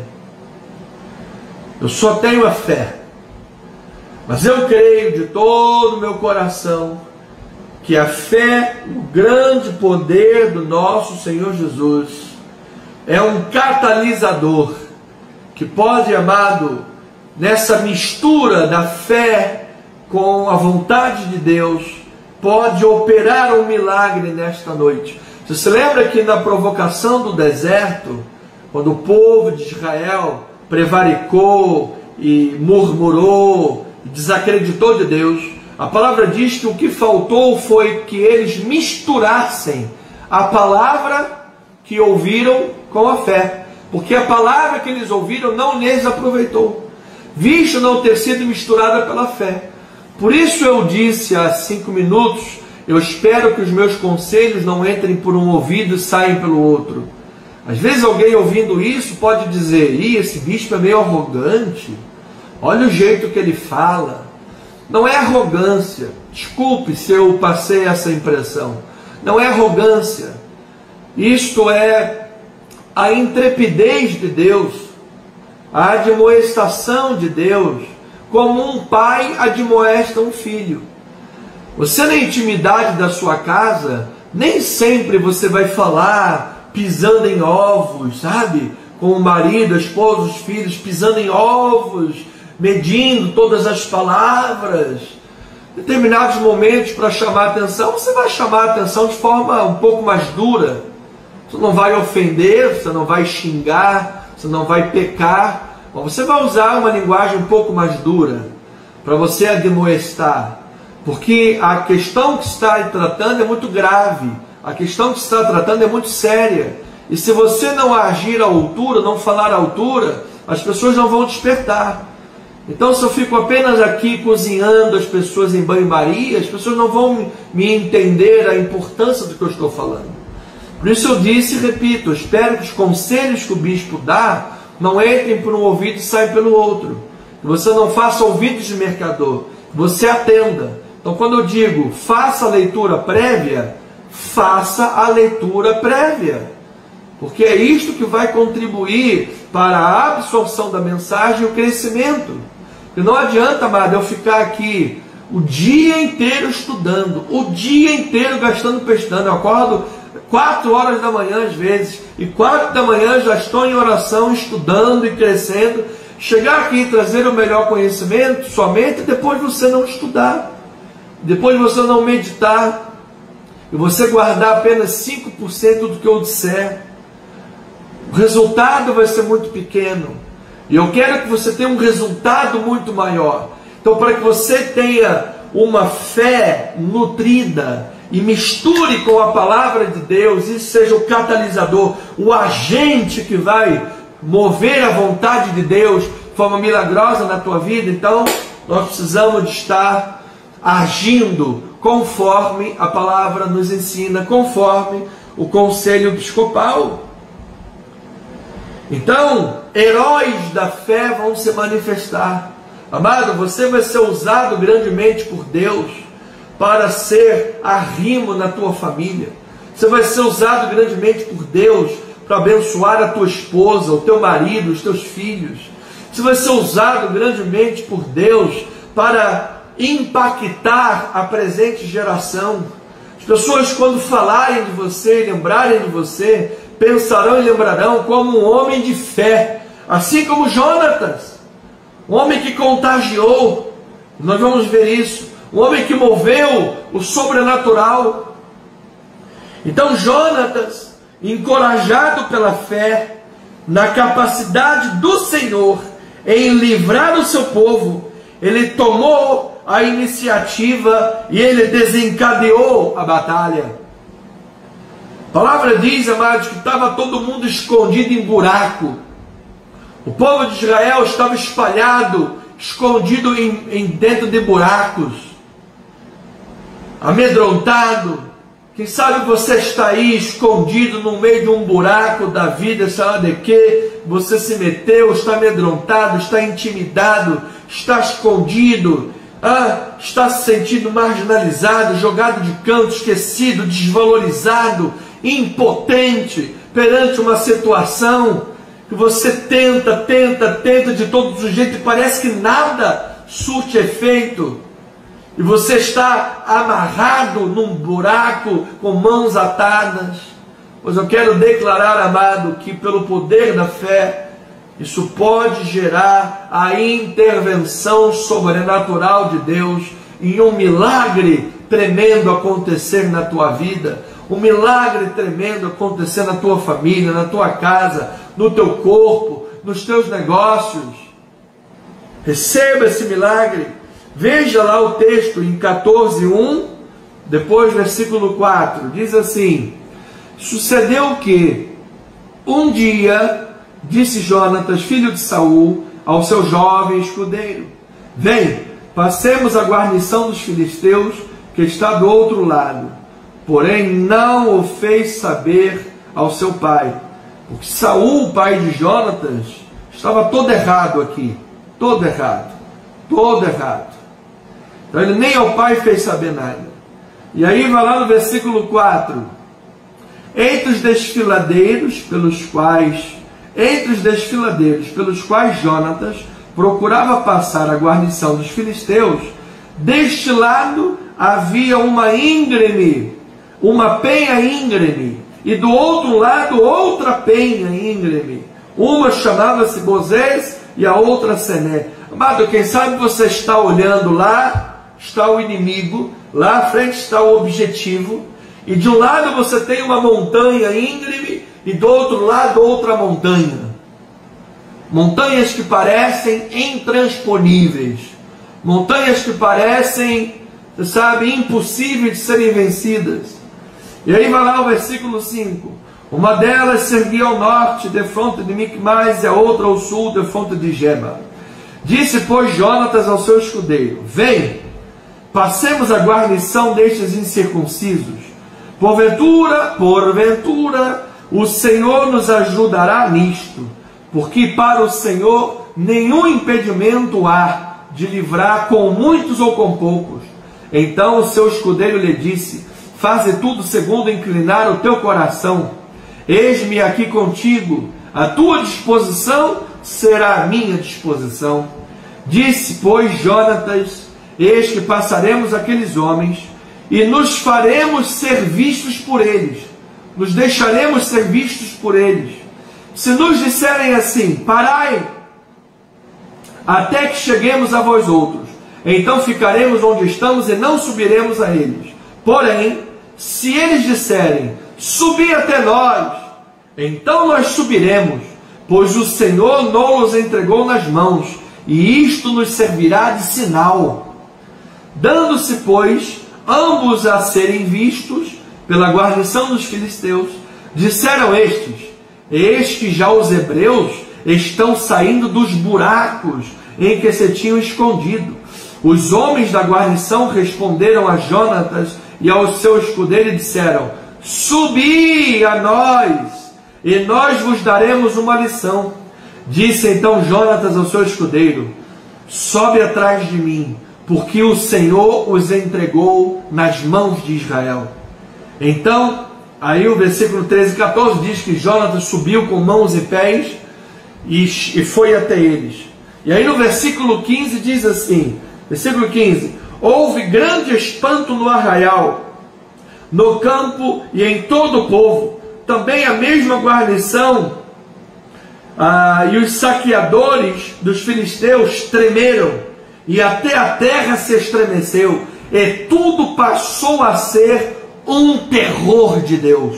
Eu só tenho a fé. Mas eu creio de todo o meu coração que a fé, o grande poder do nosso Senhor Jesus, é um catalisador que pode, amado, nessa mistura da fé com a vontade de Deus, pode operar um milagre nesta noite. Você se lembra que na provocação do deserto, quando o povo de Israel prevaricou e murmurou, e desacreditou de Deus, a palavra diz que o que faltou foi que eles misturassem a palavra que ouviram com a fé, porque a palavra que eles ouviram não lhes aproveitou, visto não ter sido misturada pela fé. Por isso eu disse há 5 minutos, eu espero que os meus conselhos não entrem por um ouvido e saiam pelo outro. Às vezes alguém ouvindo isso pode dizer: ih, esse bispo é meio arrogante, olha o jeito que ele fala. Não é arrogância, desculpe se eu passei essa impressão, não é arrogância, isto é a intrepidez de Deus, a admoestação de Deus, como um pai admoesta um filho. Você, na intimidade da sua casa, nem sempre você vai falar pisando em ovos, sabe? Com o marido, a esposa, os filhos, pisando em ovos, medindo todas as palavras. Em determinados momentos, para chamar a atenção, você vai chamar a atenção de forma um pouco mais dura. Você não vai ofender, você não vai xingar, você não vai pecar. Mas você vai usar uma linguagem um pouco mais dura para você admoestar. Porque a questão que está tratando é muito grave. A questão que está tratando é muito séria. E se você não agir à altura, não falar à altura, as pessoas não vão despertar. Então, se eu fico apenas aqui cozinhando as pessoas em banho-maria, as pessoas não vão me entender a importância do que eu estou falando. Por isso eu disse e repito, eu espero que os conselhos que o bispo dá não entrem por um ouvido e saiam pelo outro. Que você não faça ouvidos de mercador, você atenda. Então, quando eu digo faça a leitura prévia, faça a leitura prévia. Porque é isto que vai contribuir para a absorção da mensagem e o crescimento. E não adianta, amado, eu ficar aqui o dia inteiro estudando, o dia inteiro gastando pestana. Eu acordo 4 horas da manhã às vezes, e 4 da manhã já estou em oração, estudando e crescendo. Chegar aqui e trazer o melhor conhecimento somente depois você não estudar, depois você não meditar, e você guardar apenas 5% do que eu disser. O resultado vai ser muito pequeno. E eu quero que você tenha um resultado muito maior. Então, para que você tenha uma fé nutrida e misture com a palavra de Deus, isso seja o catalisador, o agente que vai mover a vontade de Deus de forma milagrosa na tua vida, então nós precisamos de estar agindo conforme a palavra nos ensina, conforme o conselho episcopal. Então, heróis da fé vão se manifestar. Amado, você vai ser usado grandemente por Deus para ser arrimo na tua família. Você vai ser usado grandemente por Deus para abençoar a tua esposa, o teu marido, os teus filhos. Você vai ser usado grandemente por Deus para impactar a presente geração. As pessoas, quando falarem de você, lembrarem de você, pensarão e lembrarão como um homem de fé, assim como Jonatas, um homem que contagiou. Nós vamos ver isso, um homem que moveu o sobrenatural. Então Jonatas, encorajado pela fé, na capacidade do Senhor em livrar o seu povo, ele tomou a iniciativa e ele desencadeou a batalha. A palavra diz, amados, que estava todo mundo escondido em buraco. O povo de Israel estava espalhado, escondido dentro de buracos, amedrontado. Quem sabe você está aí escondido no meio de um buraco da vida, sabe de quê? Você se meteu, está amedrontado, está intimidado, está escondido, está se sentindo marginalizado, jogado de canto, esquecido, desvalorizado, impotente perante uma situação que você tenta de todos os jeitos e parece que nada surte efeito. E você está amarrado num buraco com mãos atadas. Pois eu quero declarar, amado, que pelo poder da fé, isso pode gerar a intervenção sobrenatural de Deus em um milagre tremendo acontecer na tua vida, um milagre tremendo acontecer na tua família, na tua casa, no teu corpo, nos teus negócios. Receba esse milagre. Veja lá o texto em 14:1, depois versículo 4, diz assim: sucedeu que um dia disse Jonatas, filho de Saul, ao seu jovem escudeiro: vem, passemos a guarnição dos filisteus que está do outro lado. Porém não o fez saber ao seu pai, porque Saul, pai de Jonatas, estava todo errado aqui, todo errado. Então ele nem ao pai fez saber nada. E aí vai lá no versículo 4: entre os desfiladeiros pelos quais Jonatas procurava passar a guarnição dos filisteus, deste lado havia uma penha íngreme, e do outro lado outra penha íngreme. Uma chamava-se Bozés e a outra Sené. Amado, quem sabe você está olhando, lá está o inimigo, lá à frente está o objetivo, e de um lado você tem uma montanha íngreme, e do outro lado outra montanha. Montanhas que parecem intransponíveis, montanhas que parecem, você sabe, impossíveis de serem vencidas. E aí vai lá o versículo 5: uma delas se erguia ao norte, defronte de Micmais, e a outra ao sul, defronte de Geba. Disse, pois, Jonatas ao seu escudeiro: vem, passemos a guarnição destes incircuncisos. Porventura, o Senhor nos ajudará nisto, porque para o Senhor nenhum impedimento há de livrar com muitos ou com poucos. Então o seu escudeiro lhe disse: faze tudo segundo inclinar o teu coração. Eis-me aqui contigo, a tua disposição será a minha disposição. Disse, pois, Jonatas: eis que passaremos aqueles homens, e nos faremos ser vistos por eles, nos deixaremos ser vistos por eles. Se nos disserem assim: parai, até que cheguemos a vós outros, então ficaremos onde estamos e não subiremos a eles. Porém, se eles disserem: subi até nós, então nós subiremos, pois o Senhor nos entregou nas mãos, e isto nos servirá de sinal. Dando-se, pois, ambos a serem vistos pela guarnição dos filisteus, disseram estes: eis que já os hebreus estão saindo dos buracos em que se tinham escondido. Os homens da guarnição responderam a Jonatas e ao seu escudeiro e disseram: subi a nós, e nós vos daremos uma lição. Disse então Jonatas ao seu escudeiro: sobe atrás de mim, porque o Senhor os entregou nas mãos de Israel. Então, aí o versículo 13 e 14 diz que Jonatas subiu com mãos e pés e foi até eles. E aí no versículo 15 diz assim, versículo 15: houve grande espanto no arraial, no campo e em todo o povo. Também a mesma guarnição e os saqueadores dos filisteus tremeram, e até a terra se estremeceu, e tudo passou a ser um terror de Deus.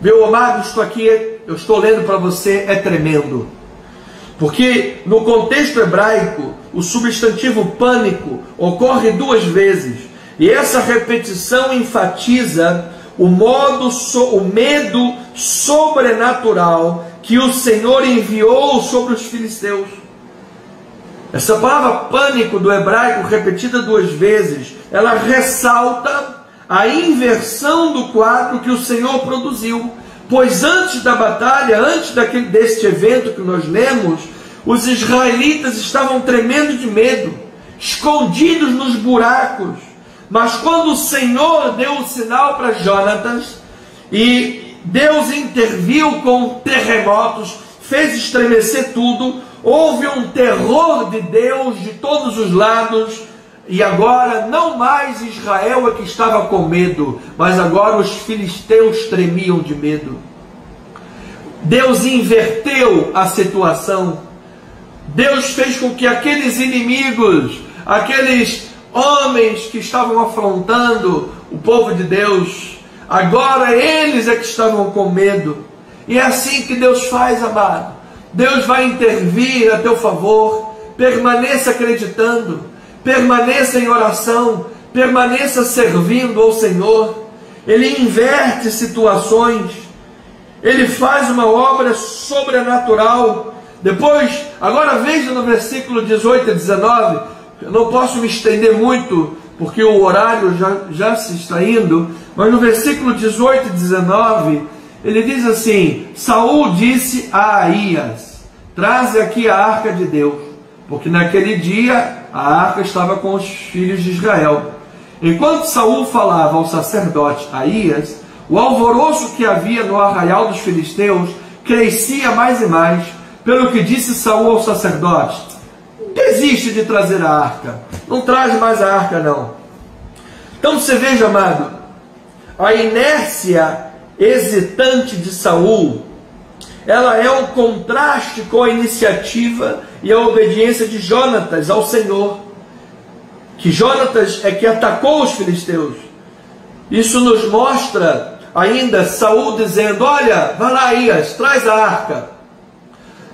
Meu amado, isto aqui, eu estou lendo para você, é tremendo. Porque no contexto hebraico, o substantivo pânico ocorre duas vezes. E essa repetição enfatiza o medo sobrenatural que o Senhor enviou sobre os filisteus. Essa palavra pânico do hebraico, repetida duas vezes, ela ressalta a inversão do quadro que o Senhor produziu. Pois antes da batalha, antes deste evento que nós lemos, os israelitas estavam tremendo de medo, escondidos nos buracos. Mas quando o Senhor deu o sinal para Jonatas, e Deus interviu com terremotos, fez estremecer tudo, houve um terror de Deus de todos os lados, e agora não mais Israel é que estava com medo, mas agora os filisteus tremiam de medo. Deus inverteu a situação. Deus fez com que aqueles inimigos, aqueles homens que estavam afrontando o povo de Deus, agora eles é que estavam com medo. E é assim que Deus faz, amado. Deus vai intervir a teu favor. Permaneça acreditando, permaneça em oração, permaneça servindo ao Senhor. Ele inverte situações, Ele faz uma obra sobrenatural. Depois, agora veja no versículo 18 e 19, eu não posso me estender muito, porque o horário já se está indo, mas no versículo 18 e 19, ele diz assim: Saul disse a Aías: traze aqui a arca de Deus, porque naquele dia a arca estava com os filhos de Israel. Enquanto Saul falava ao sacerdote Aías, o alvoroço que havia no arraial dos filisteus crescia mais e mais, pelo que disse Saul ao sacerdote: desiste de trazer a arca, não traz mais a arca não. Então você veja, amado, a inércia hesitante de Saul, ela é um contraste com a iniciativa e a obediência de Jonatas ao Senhor, que Jonatas é que atacou os filisteus. Isso nos mostra ainda Saul dizendo: olha, vai lá, Aías, traz a arca.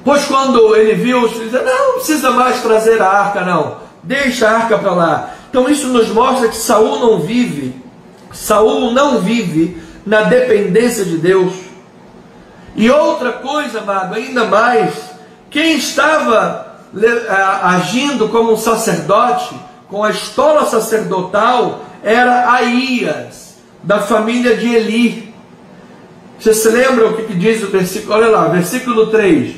Pois quando ele viu os filisteus, não precisa mais trazer a arca não, deixa a arca para lá. Então isso nos mostra que Saul não vive na dependência de Deus. E outra coisa, amado, ainda mais, quem estava agindo como um sacerdote, com a estola sacerdotal, era Aías, da família de Eli. Você se lembra o que diz o versículo? Olha lá, versículo 3,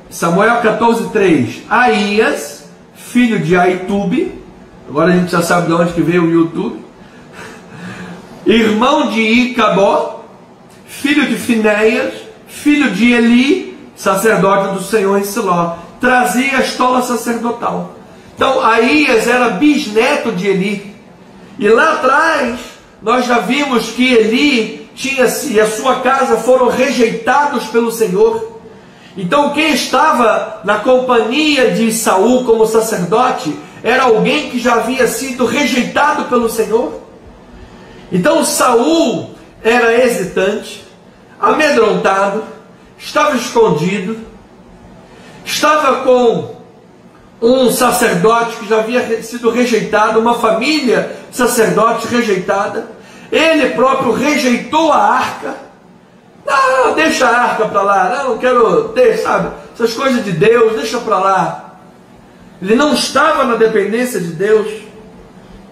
Samuel 14:3. Aías, filho de Aitube, agora a gente já sabe de onde que veio o YouTube, irmão de Icabó, filho de Finéias, filho de Eli, sacerdote do Senhor em Siló, trazia a estola sacerdotal. Então Aías era bisneto de Eli. E lá atrás nós já vimos que Eli e a sua casa foram rejeitados pelo Senhor. Então quem estava na companhia de Saul como sacerdote era alguém que já havia sido rejeitado pelo Senhor. Então Saul era hesitante, amedrontado, estava escondido, estava com um sacerdote que já havia sido rejeitado, uma família sacerdote rejeitada. Ele próprio rejeitou a arca. Não, deixa a arca para lá, não quero ter, sabe, essas coisas de Deus, deixa para lá. Ele não estava na dependência de Deus,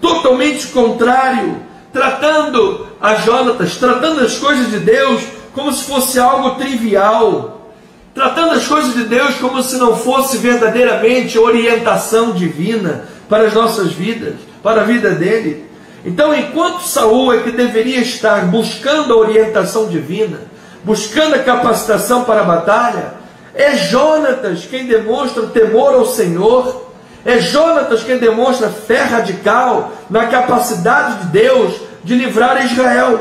totalmente contrário, tratando a Jonatas, tratando as coisas de Deus como se fosse algo trivial, tratando as coisas de Deus como se não fosse verdadeiramente orientação divina para as nossas vidas, para a vida dele. Então, enquanto Saul é que deveria estar buscando a orientação divina, buscando a capacitação para a batalha, é Jonatas quem demonstra temor ao Senhor, é Jonatas quem demonstra fé radical na capacidade de Deus de livrar Israel.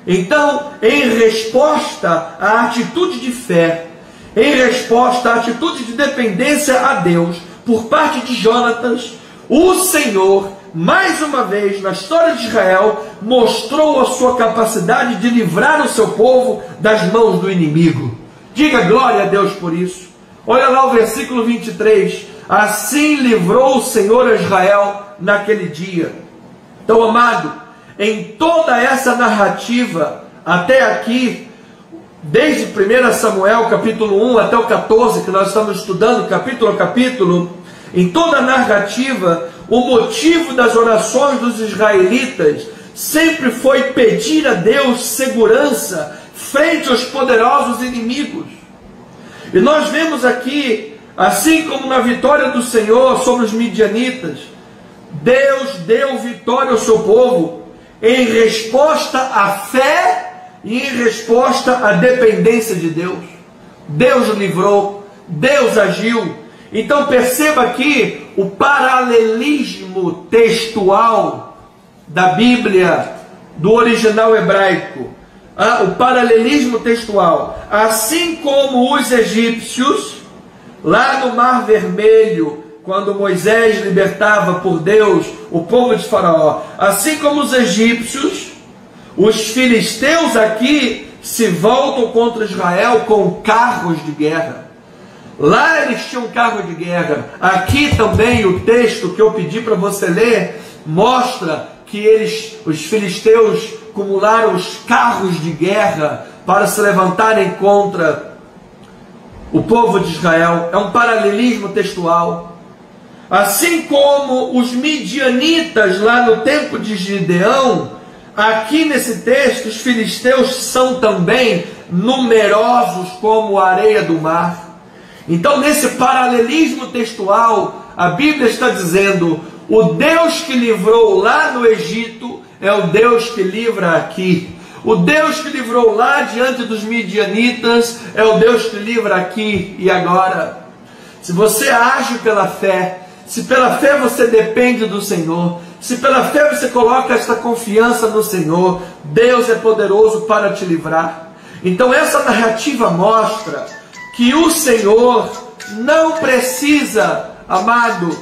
Então, em resposta à atitude de fé, em resposta à atitude de dependência a Deus, por parte de Jonatas, o Senhor, mais uma vez na história de Israel, mostrou a sua capacidade de livrar o seu povo das mãos do inimigo. Diga glória a Deus por isso. Olha lá o versículo 23. Assim livrou o Senhor a Israel naquele dia. Então, amado, em toda essa narrativa, até aqui, desde 1 Samuel capítulo 1 até o 14, que nós estamos estudando capítulo a capítulo, em toda a narrativa, o motivo das orações dos israelitas sempre foi pedir a Deus segurança frente aos poderosos inimigos. E nós vemos aqui, assim como na vitória do Senhor sobre os midianitas, Deus deu vitória ao seu povo em resposta à fé e em resposta à dependência de Deus. Deus o livrou, Deus agiu. Então perceba aqui o paralelismo textual da Bíblia, do original hebraico. O paralelismo textual. Assim como os egípcios, lá no Mar Vermelho, quando Moisés libertava por Deus o povo de Faraó, assim como os egípcios, os filisteus aqui se voltam contra Israel com carros de guerra. Lá eles tinham carro de guerra. Aqui também o texto que eu pedi para você ler mostra que os filisteus acumularam os carros de guerra para se levantarem contra o povo de Israel. É um paralelismo textual. Assim como os midianitas lá no tempo de Gideão, aqui nesse texto os filisteus são também numerosos como a areia do mar. Então, nesse paralelismo textual, a Bíblia está dizendo: o Deus que livrou lá no Egito é o Deus que livra aqui. O Deus que livrou lá diante dos midianitas é o Deus que livra aqui e agora. Se você age pela fé, se pela fé você depende do Senhor, se pela fé você coloca esta confiança no Senhor, Deus é poderoso para te livrar. Então essa narrativa mostra que o Senhor não precisa, amado,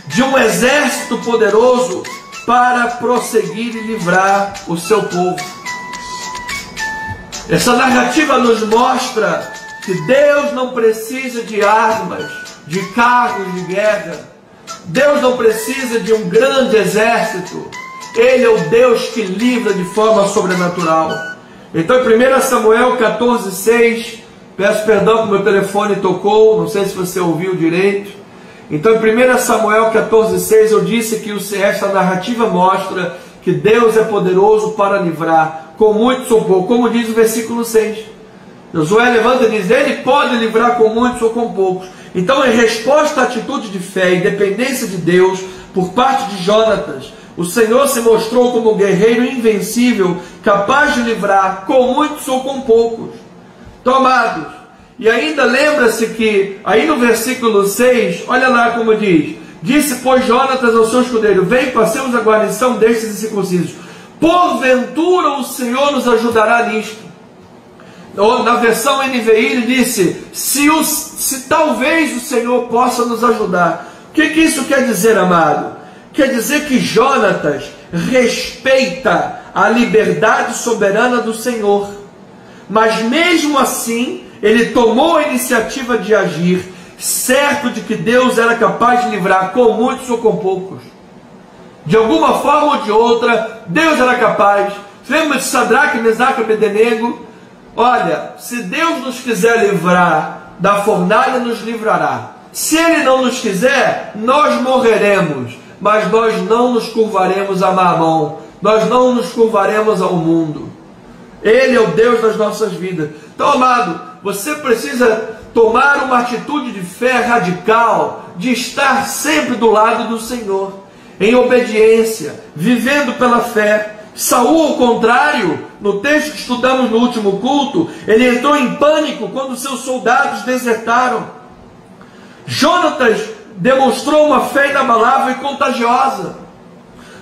de um exército poderoso para prosseguir e livrar o seu povo. Essa narrativa nos mostra que Deus não precisa de armas, de carros de guerra. Deus não precisa de um grande exército. Ele é o Deus que livra de forma sobrenatural. Então, em 1 Samuel 14:6, peço perdão que meu telefone tocou, não sei se você ouviu direito. Então, em 1 Samuel 14:6, eu disse que esta narrativa mostra que Deus é poderoso para livrar, com muitos ou poucos, como diz o versículo 6. Josué levanta e diz: Ele pode livrar com muitos ou com poucos. Então, em resposta à atitude de fé e dependência de Deus, por parte de Jonatas, o Senhor se mostrou como um guerreiro invencível, capaz de livrar com muitos ou com poucos. Então, amados, e ainda lembra-se que, aí no versículo 6, olha lá como diz: Disse, pois, Jonatas ao seu escudeiro: Vem, passemos a guarnição destes incircuncisos. Porventura o Senhor nos ajudará nisto. Na versão NVI ele disse: se talvez o Senhor possa nos ajudar. O que isso quer dizer, amado? Quer dizer que Jonatas respeita a liberdade soberana do Senhor, mas mesmo assim ele tomou a iniciativa de agir, certo de que Deus era capaz de livrar com muitos ou com poucos. De alguma forma ou de outra, Deus era capaz. Lembra de Sadraque, Mesaque e Abednego? Olha, se Deus nos quiser livrar da fornalha, nos livrará. Se Ele não nos quiser, nós morreremos, mas nós não nos curvaremos a Mamon, nós não nos curvaremos ao mundo. Ele é o Deus das nossas vidas. Então, amado, você precisa tomar uma atitude de fé radical, de estar sempre do lado do Senhor, em obediência, vivendo pela fé. Saul, ao contrário, no texto que estudamos no último culto, ele entrou em pânico quando seus soldados desertaram. Jonatas demonstrou uma fé inabalável e contagiosa.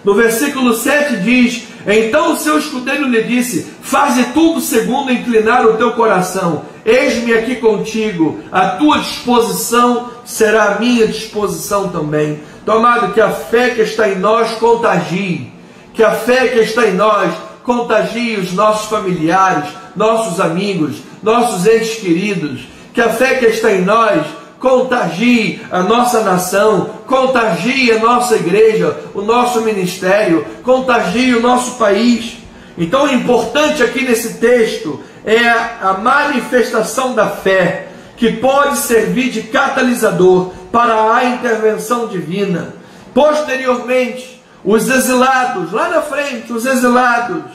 No versículo 7 diz: então o seu escudeiro lhe disse: faze tudo segundo inclinar o teu coração, eis-me aqui contigo, a tua disposição será a minha disposição também. Então, amado, que a fé que está em nós contagie, que a fé que está em nós contagie os nossos familiares, nossos amigos, nossos entes queridos, que a fé que está em nós contagie a nossa nação, contagie a nossa igreja, o nosso ministério, contagie o nosso país. Então, o importante aqui nesse texto é a manifestação da fé, que pode servir de catalisador para a intervenção divina. Posteriormente, os exilados, lá na frente, os exilados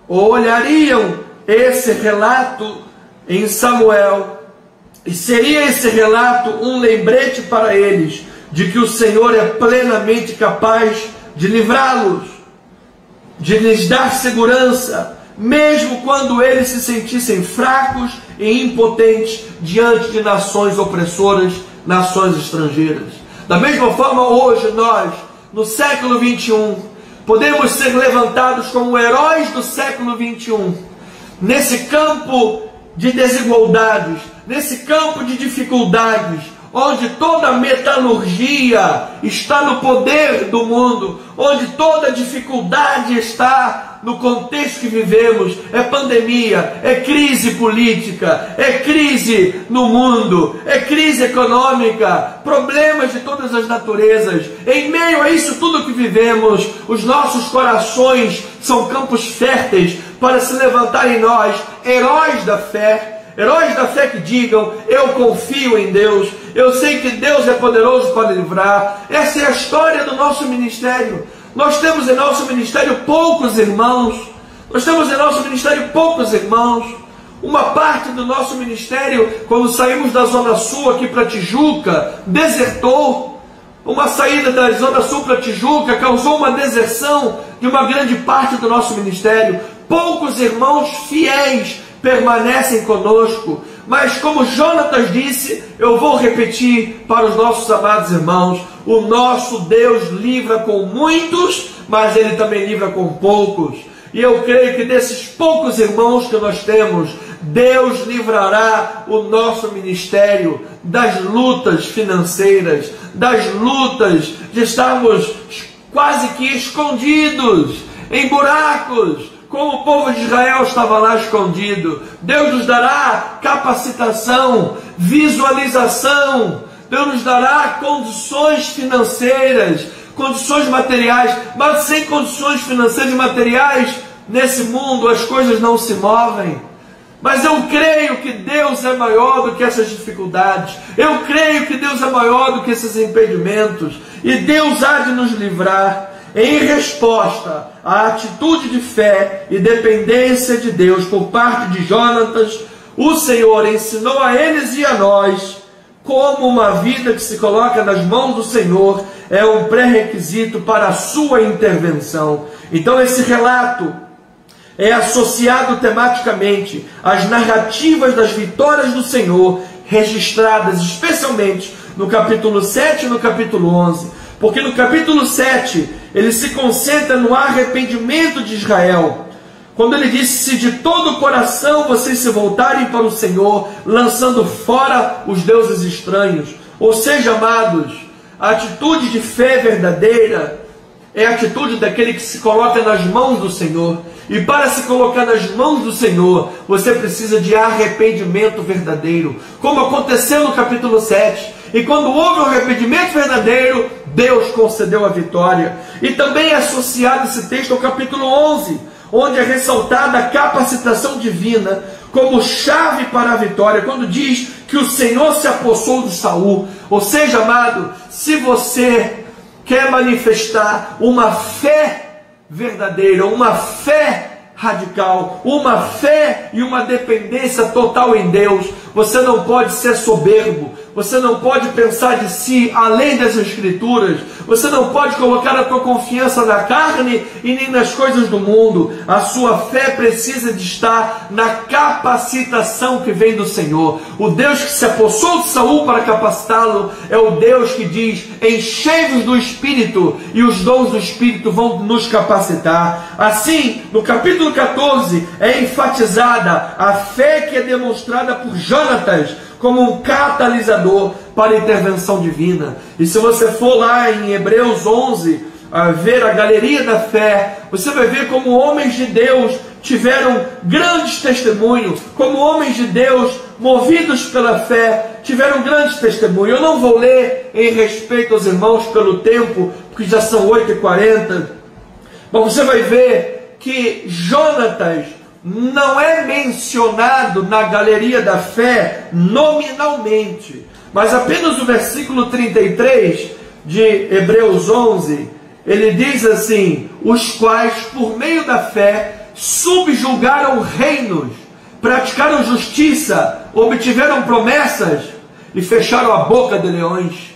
olhariam esse relato em Samuel, e seria esse relato um lembrete para eles de que o Senhor é plenamente capaz de livrá-los, de lhes dar segurança, mesmo quando eles se sentissem fracos e impotentes diante de nações opressoras, nações estrangeiras. Da mesma forma, hoje nós, no século 21, podemos ser levantados como heróis do século 21, nesse campo de desigualdades, nesse campo de dificuldades, onde toda a metalurgia está no poder do mundo, onde toda a dificuldade está no contexto que vivemos. É pandemia, é crise política, é crise no mundo, é crise econômica, problemas de todas as naturezas. Em meio a isso tudo que vivemos, os nossos corações são campos férteis para se levantar em nós heróis da fé. Heróis da fé que digam: eu confio em Deus, eu sei que Deus é poderoso para livrar. Essa é a história do nosso ministério. Nós temos em nosso ministério poucos irmãos. Uma parte do nosso ministério, quando saímos da Zona Sul aqui para Tijuca, desertou. Uma saída da Zona Sul para Tijuca causou uma deserção de uma grande parte do nosso ministério. Poucos irmãos fiéis permanecem conosco, mas como Jonatas disse, eu vou repetir para os nossos amados irmãos: o nosso Deus livra com muitos, mas Ele também livra com poucos. E eu creio que desses poucos irmãos que nós temos, Deus livrará o nosso ministério das lutas financeiras, das lutas de estarmos quase que escondidos em buracos, como o povo de Israel estava lá escondido. Deus nos dará capacitação, visualização, Deus nos dará condições financeiras, condições materiais, mas sem condições financeiras e materiais, nesse mundo as coisas não se movem. Mas eu creio que Deus é maior do que essas dificuldades, eu creio que Deus é maior do que esses impedimentos, e Deus há de nos livrar. Em resposta à atitude de fé e dependência de Deus por parte de Jonatas, o Senhor ensinou a eles e a nós como uma vida que se coloca nas mãos do Senhor é um pré-requisito para a sua intervenção. Então esse relato é associado tematicamente às narrativas das vitórias do Senhor, registradas especialmente no capítulo 7 e no capítulo 11. Porque no capítulo 7, ele se concentra no arrependimento de Israel. Quando ele disse: se de todo o coração vocês se voltarem para o Senhor, lançando fora os deuses estranhos. Ou seja, amados, a atitude de fé verdadeira é a atitude daquele que se coloca nas mãos do Senhor. E para se colocar nas mãos do Senhor, você precisa de arrependimento verdadeiro, como aconteceu no capítulo 7. E quando houve o arrependimento verdadeiro, Deus concedeu a vitória. E também é associado esse texto ao capítulo 11, onde é ressaltada a capacitação divina como chave para a vitória, quando diz que o Senhor se apossou de Saul. Ou seja, amado, se você quer manifestar uma fé verdadeira, uma fé radical, uma fé e uma dependência total em Deus. Você não pode ser soberbo, você não pode pensar de si além das Escrituras, você não pode colocar a tua confiança na carne e nem nas coisas do mundo. A sua fé precisa de estar na capacitação que vem do Senhor. O Deus que se apossou de Saul para capacitá-lo é o Deus que diz: enchei-vos do Espírito, e os dons do Espírito vão nos capacitar. Assim, no capítulo 14 é enfatizada a fé que é demonstrada por Jonatas como um catalisador para a intervenção divina. E se você for lá em Hebreus 11, ver a galeria da fé, você vai ver como homens de Deus tiveram grandes testemunhos, como homens de Deus, movidos pela fé, tiveram grandes testemunhos. Eu não vou ler em respeito aos irmãos pelo tempo, porque já são 8h40, mas você vai ver que Jonatas não é mencionado na galeria da fé nominalmente, mas apenas o versículo 33 de Hebreus 11, ele diz assim: os quais por meio da fé subjugaram reinos, praticaram justiça, obtiveram promessas e fecharam a boca de leões.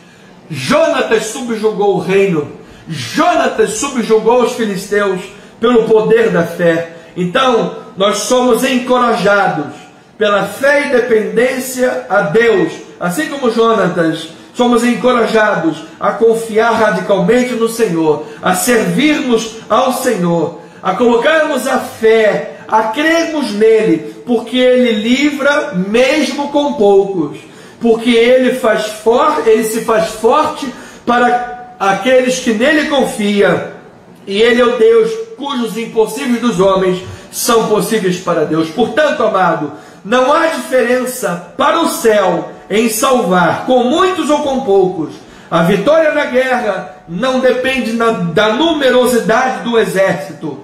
Jonatas subjugou o reino, Jonatas subjugou os filisteus pelo poder da fé. Então, nós somos encorajados pela fé e dependência a Deus, assim como Jonatas, somos encorajados a confiar radicalmente no Senhor, a servirmos ao Senhor, a colocarmos a fé, a crermos nele, porque ele livra mesmo com poucos, porque ele se faz forte para aqueles que nele confiam, e ele é o Deus cujos impossíveis dos homens são possíveis para Deus. Portanto, amado, não há diferença para o céu em salvar com muitos ou com poucos. A vitória na guerra não depende da numerosidade do exército.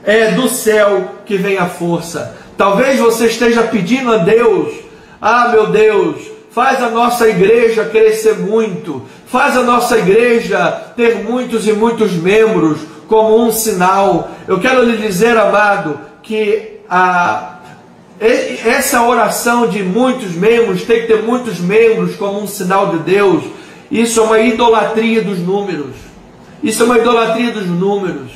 É do céu que vem a força. Talvez você esteja pedindo a Deus: ah, meu Deus, faz a nossa igreja crescer muito, faz a nossa igreja ter muitos e muitos membros como um sinal. Eu quero lhe dizer, amado, que essa oração de muitos membros, tem que ter muitos membros como um sinal de Deus, isso é uma idolatria dos números. Isso é uma idolatria dos números.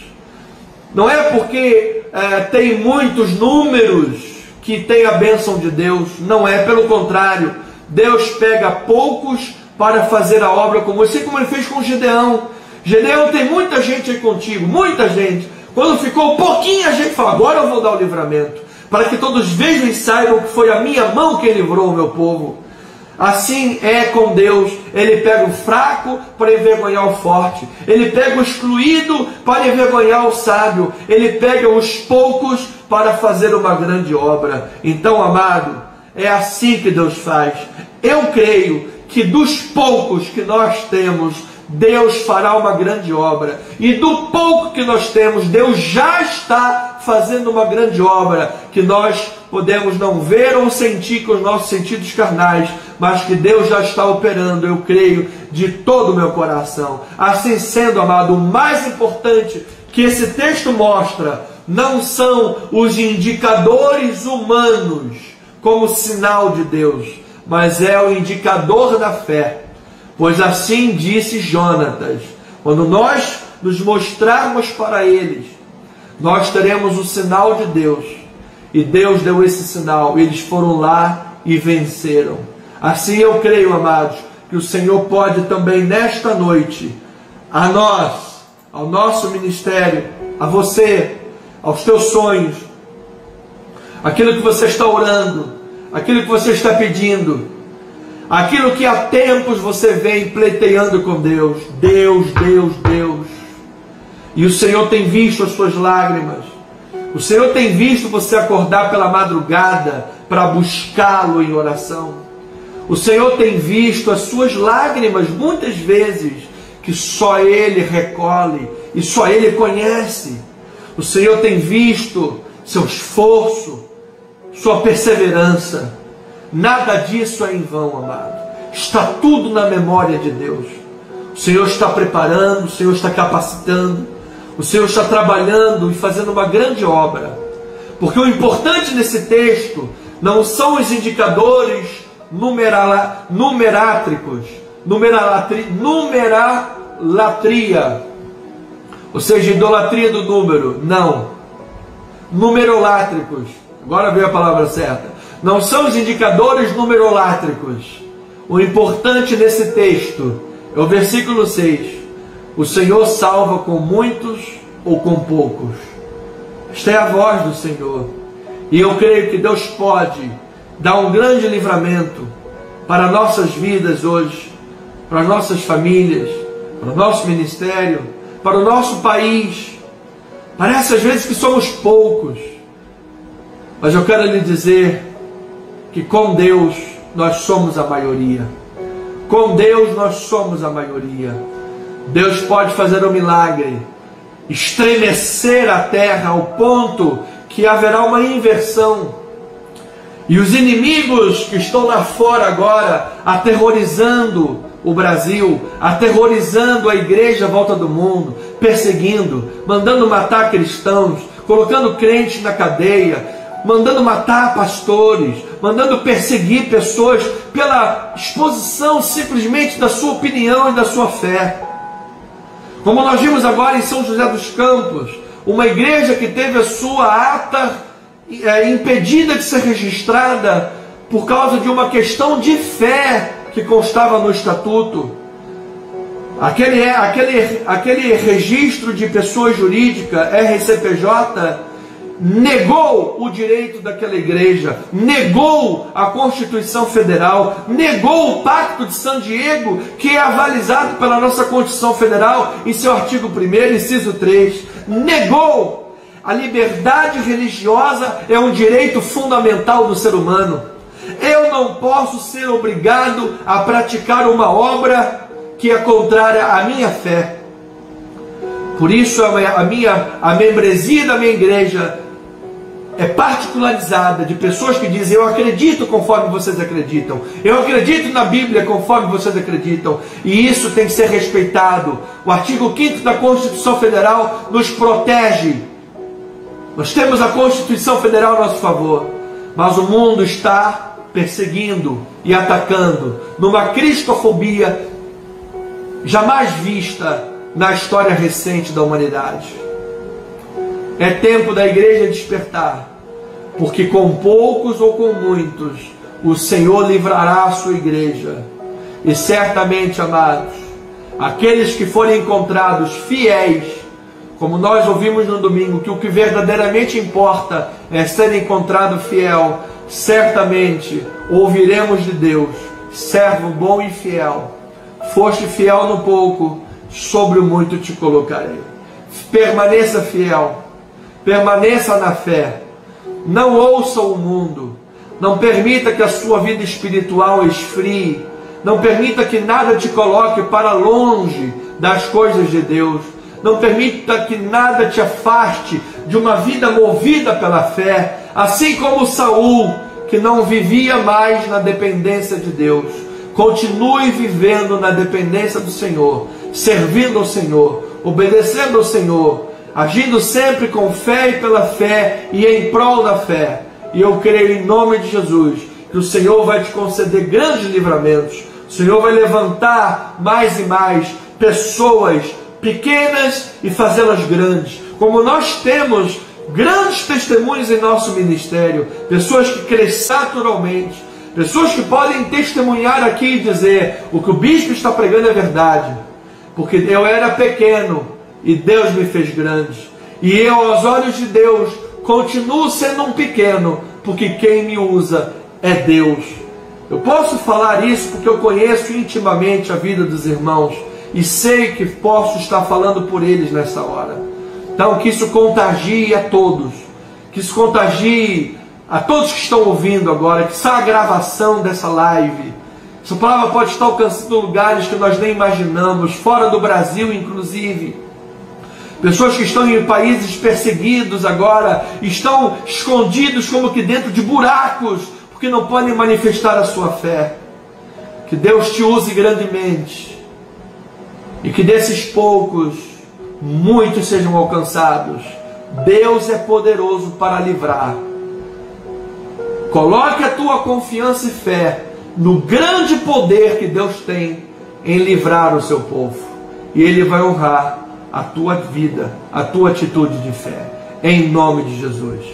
Não é porque tem muitos números que tem a bênção de Deus. Não é, pelo contrário. Deus pega poucos para fazer a obra comum, assim como ele fez com Gideão. Gideão, tem muita gente aí contigo, muita gente. Quando ficou pouquinha gente, falou: agora eu vou dar o livramento, para que todos vejam e saibam que foi a minha mão que livrou o meu povo. Assim é com Deus. Ele pega o fraco para envergonhar o forte, ele pega o excluído para envergonhar o sábio, ele pega os poucos para fazer uma grande obra. Então, amado, é assim que Deus faz. Eu creio que dos poucos que nós temos, Deus fará uma grande obra, e do pouco que nós temos, Deus já está fazendo uma grande obra, que nós podemos não ver ou sentir com os nossos sentidos carnais, mas que Deus já está operando. Eu creio de todo o meu coração. Assim sendo, amado, o mais importante que esse texto mostra não são os indicadores humanos como sinal de Deus, mas é o indicador da fé. Pois assim disse Jonatas: quando nós nos mostrarmos para eles, nós teremos o sinal de Deus. E Deus deu esse sinal, eles foram lá e venceram. Assim eu creio, amados, que o Senhor pode também nesta noite, a nós, ao nosso ministério, a você, aos teus sonhos, aquilo que você está orando, aquilo que você está pedindo, aquilo que há tempos você vem pleiteando com Deus. Deus, Deus, Deus. E o Senhor tem visto as suas lágrimas. O Senhor tem visto você acordar pela madrugada para buscá-lo em oração. O Senhor tem visto as suas lágrimas, muitas vezes, que só Ele recolhe e só Ele conhece. O Senhor tem visto seu esforço, sua perseverança. Nada disso é em vão, amado. Está tudo na memória de Deus. O Senhor está preparando, o Senhor está capacitando, O Senhor está trabalhando e fazendo uma grande obra. Porque o importante nesse texto não são os indicadores numerátricos, numeralatria, ou seja, idolatria do número. Não. Numerolátricos. Agora veio a palavra certa. Não são os indicadores numerolátricos. O importante nesse texto é o versículo 6. O Senhor salva com muitos ou com poucos. Esta é a voz do Senhor. E eu creio que Deus pode dar um grande livramento para nossas vidas hoje, para as nossas famílias, para o nosso ministério, para o nosso país. Parece às vezes que somos poucos, mas eu quero lhe dizer que com Deus nós somos a maioria. Com Deus nós somos a maioria. Deus pode fazer um milagre, estremecer a terra ao ponto que haverá uma inversão. E os inimigos que estão lá fora agora, aterrorizando o Brasil, aterrorizando a igreja à volta do mundo, perseguindo, mandando matar cristãos, colocando crentes na cadeia, mandando matar pastores, mandando perseguir pessoas pela exposição simplesmente da sua opinião e da sua fé. Como nós vimos agora em São José dos Campos, uma igreja que teve a sua ata impedida de ser registrada por causa de uma questão de fé que constava no estatuto. Aquele registro de pessoa jurídica, RCPJ, negou o direito daquela igreja, negou a Constituição Federal, negou o Pacto de San Diego, que é avalizado pela nossa Constituição Federal em seu artigo 1º, inciso 3, negou. A liberdade religiosa é um direito fundamental do ser humano. Eu não posso ser obrigado a praticar uma obra que é contrária à minha fé. Por isso a membresia da minha igreja é particularizada de pessoas que dizem: eu acredito conforme vocês acreditam, eu acredito na Bíblia conforme vocês acreditam, e isso tem que ser respeitado. O artigo 5º da Constituição Federal nos protege. Nós temos a Constituição Federal a nosso favor, mas o mundo está perseguindo e atacando numa cristofobia jamais vista na história recente da humanidade. É tempo da igreja despertar, porque com poucos ou com muitos o Senhor livrará a sua igreja. E certamente, amados, aqueles que forem encontrados fiéis, como nós ouvimos no domingo, que o que verdadeiramente importa é ser encontrado fiel, certamente ouviremos de Deus: servo bom e fiel, foste fiel no pouco, sobre o muito te colocarei. Permaneça fiel, permaneça na fé, não ouça o mundo, não permita que a sua vida espiritual esfrie, não permita que nada te coloque para longe das coisas de Deus, não permita que nada te afaste de uma vida movida pela fé, assim como Saul, que não vivia mais na dependência de Deus. Continue vivendo na dependência do Senhor, servindo ao Senhor, obedecendo ao Senhor, agindo sempre com fé e pela fé e em prol da fé. E eu creio em nome de Jesus que o Senhor vai te conceder grandes livramentos. O Senhor vai levantar mais e mais pessoas pequenas e fazê-las grandes. Como nós temos grandes testemunhos em nosso ministério, pessoas que crescem naturalmente, pessoas que podem testemunhar aqui e dizer: o que o bispo está pregando é verdade, porque eu era pequeno e Deus me fez grande, e eu, aos olhos de Deus, continuo sendo um pequeno, porque quem me usa é Deus. Eu posso falar isso porque eu conheço intimamente a vida dos irmãos e sei que posso estar falando por eles nessa hora. Então, que isso contagie a todos, que isso contagie a todos que estão ouvindo agora, que essa gravação dessa live, essa palavra pode estar alcançando lugares que nós nem imaginamos, fora do Brasil inclusive. Pessoas que estão em países perseguidos agora, estão escondidos como que dentro de buracos, porque não podem manifestar a sua fé. Que Deus te use grandemente, e que desses poucos muitos sejam alcançados. Deus é poderoso para livrar. Coloque a tua confiança e fé no grande poder que Deus tem em livrar o seu povo. E Ele vai honrar a tua vida, a tua atitude de fé. Em nome de Jesus.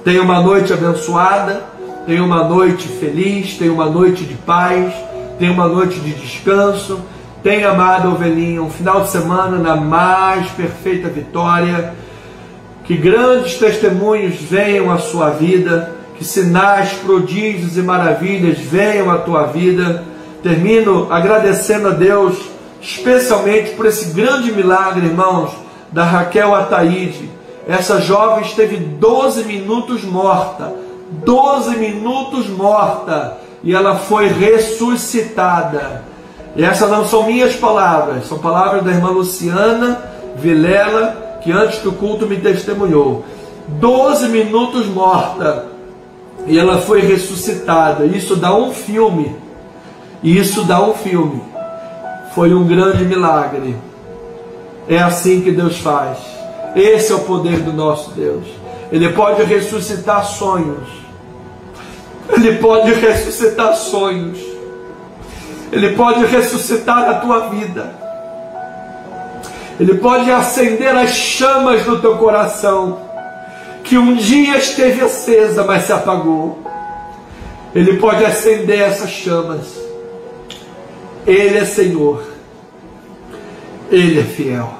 Tenha uma noite abençoada, tenha uma noite feliz, tenha uma noite de paz, tenha uma noite de descanso. Tenha, amada ovelhinha, um final de semana na mais perfeita vitória. Que grandes testemunhos venham à sua vida, que sinais, prodígios e maravilhas venham à tua vida. Termino agradecendo a Deus, especialmente por esse grande milagre, irmãos, da Raquel Ataíde. Essa jovem esteve 12 minutos morta, 12 minutos morta, e ela foi ressuscitada. E essas não são minhas palavras, são palavras da irmã Luciana Vilela, que antes do culto me testemunhou. 12 minutos morta, e ela foi ressuscitada. Isso dá um filme. Isso dá um filme. Foi um grande milagre. É assim que Deus faz. Esse é o poder do nosso Deus. Ele pode ressuscitar sonhos. Ele pode ressuscitar sonhos. Ele pode ressuscitar a tua vida. Ele pode acender as chamas do teu coração, que um dia esteve acesa, mas se apagou. Ele pode acender essas chamas. Ele é Senhor. Ele é fiel.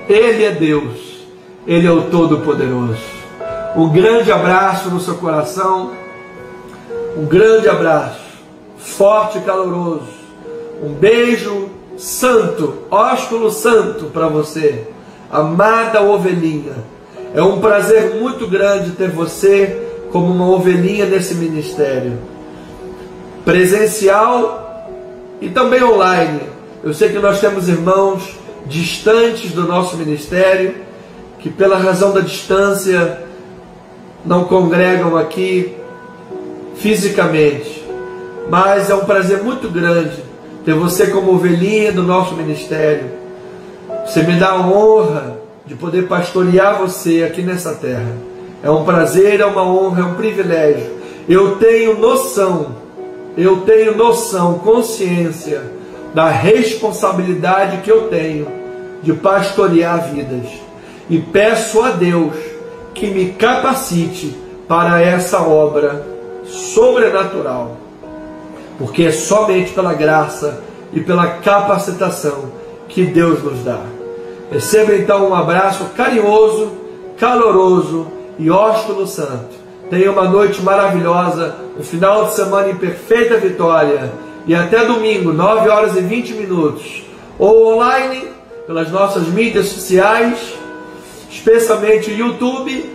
Ele é Deus. Ele é o Todo-Poderoso. Um grande abraço no seu coração. Um grande abraço. Forte e caloroso. Um beijo santo, ósculo santo para você, amada ovelhinha. É um prazer muito grande ter você como uma ovelhinha nesse ministério, presencial e também online. Eu sei que nós temos irmãos distantes do nosso ministério, que pela razão da distância não congregam aqui fisicamente, mas é um prazer muito grande ter você como ovelhinha do nosso ministério. Você me dá a honra de poder pastorear você aqui nessa terra. É um prazer, é uma honra, é um privilégio. Eu tenho noção, consciência da responsabilidade que eu tenho de pastorear vidas. E peço a Deus que me capacite para essa obra sobrenatural. Porque é somente pela graça e pela capacitação que Deus nos dá. Receba então um abraço carinhoso, caloroso e ósculo santo. Tenha uma noite maravilhosa, um final de semana em perfeita vitória. E até domingo, 9 horas e 20 minutos. Ou online, pelas nossas mídias sociais, especialmente o YouTube,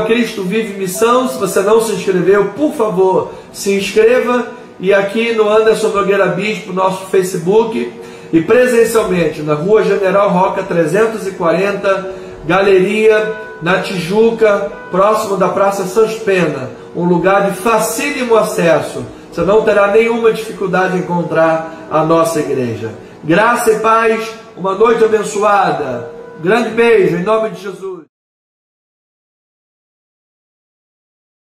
@Cristo Vive Missão. Se você não se inscreveu, por favor, se inscreva. E aqui no Anderson Nogueira Bispo, nosso Facebook, e presencialmente na Rua General Roca 340, Galeria, na Tijuca, próximo da Praça Sans Pena, um lugar de facílimo acesso. Você não terá nenhuma dificuldade em encontrar a nossa igreja. Graça e paz, uma noite abençoada. Grande beijo em nome de Jesus.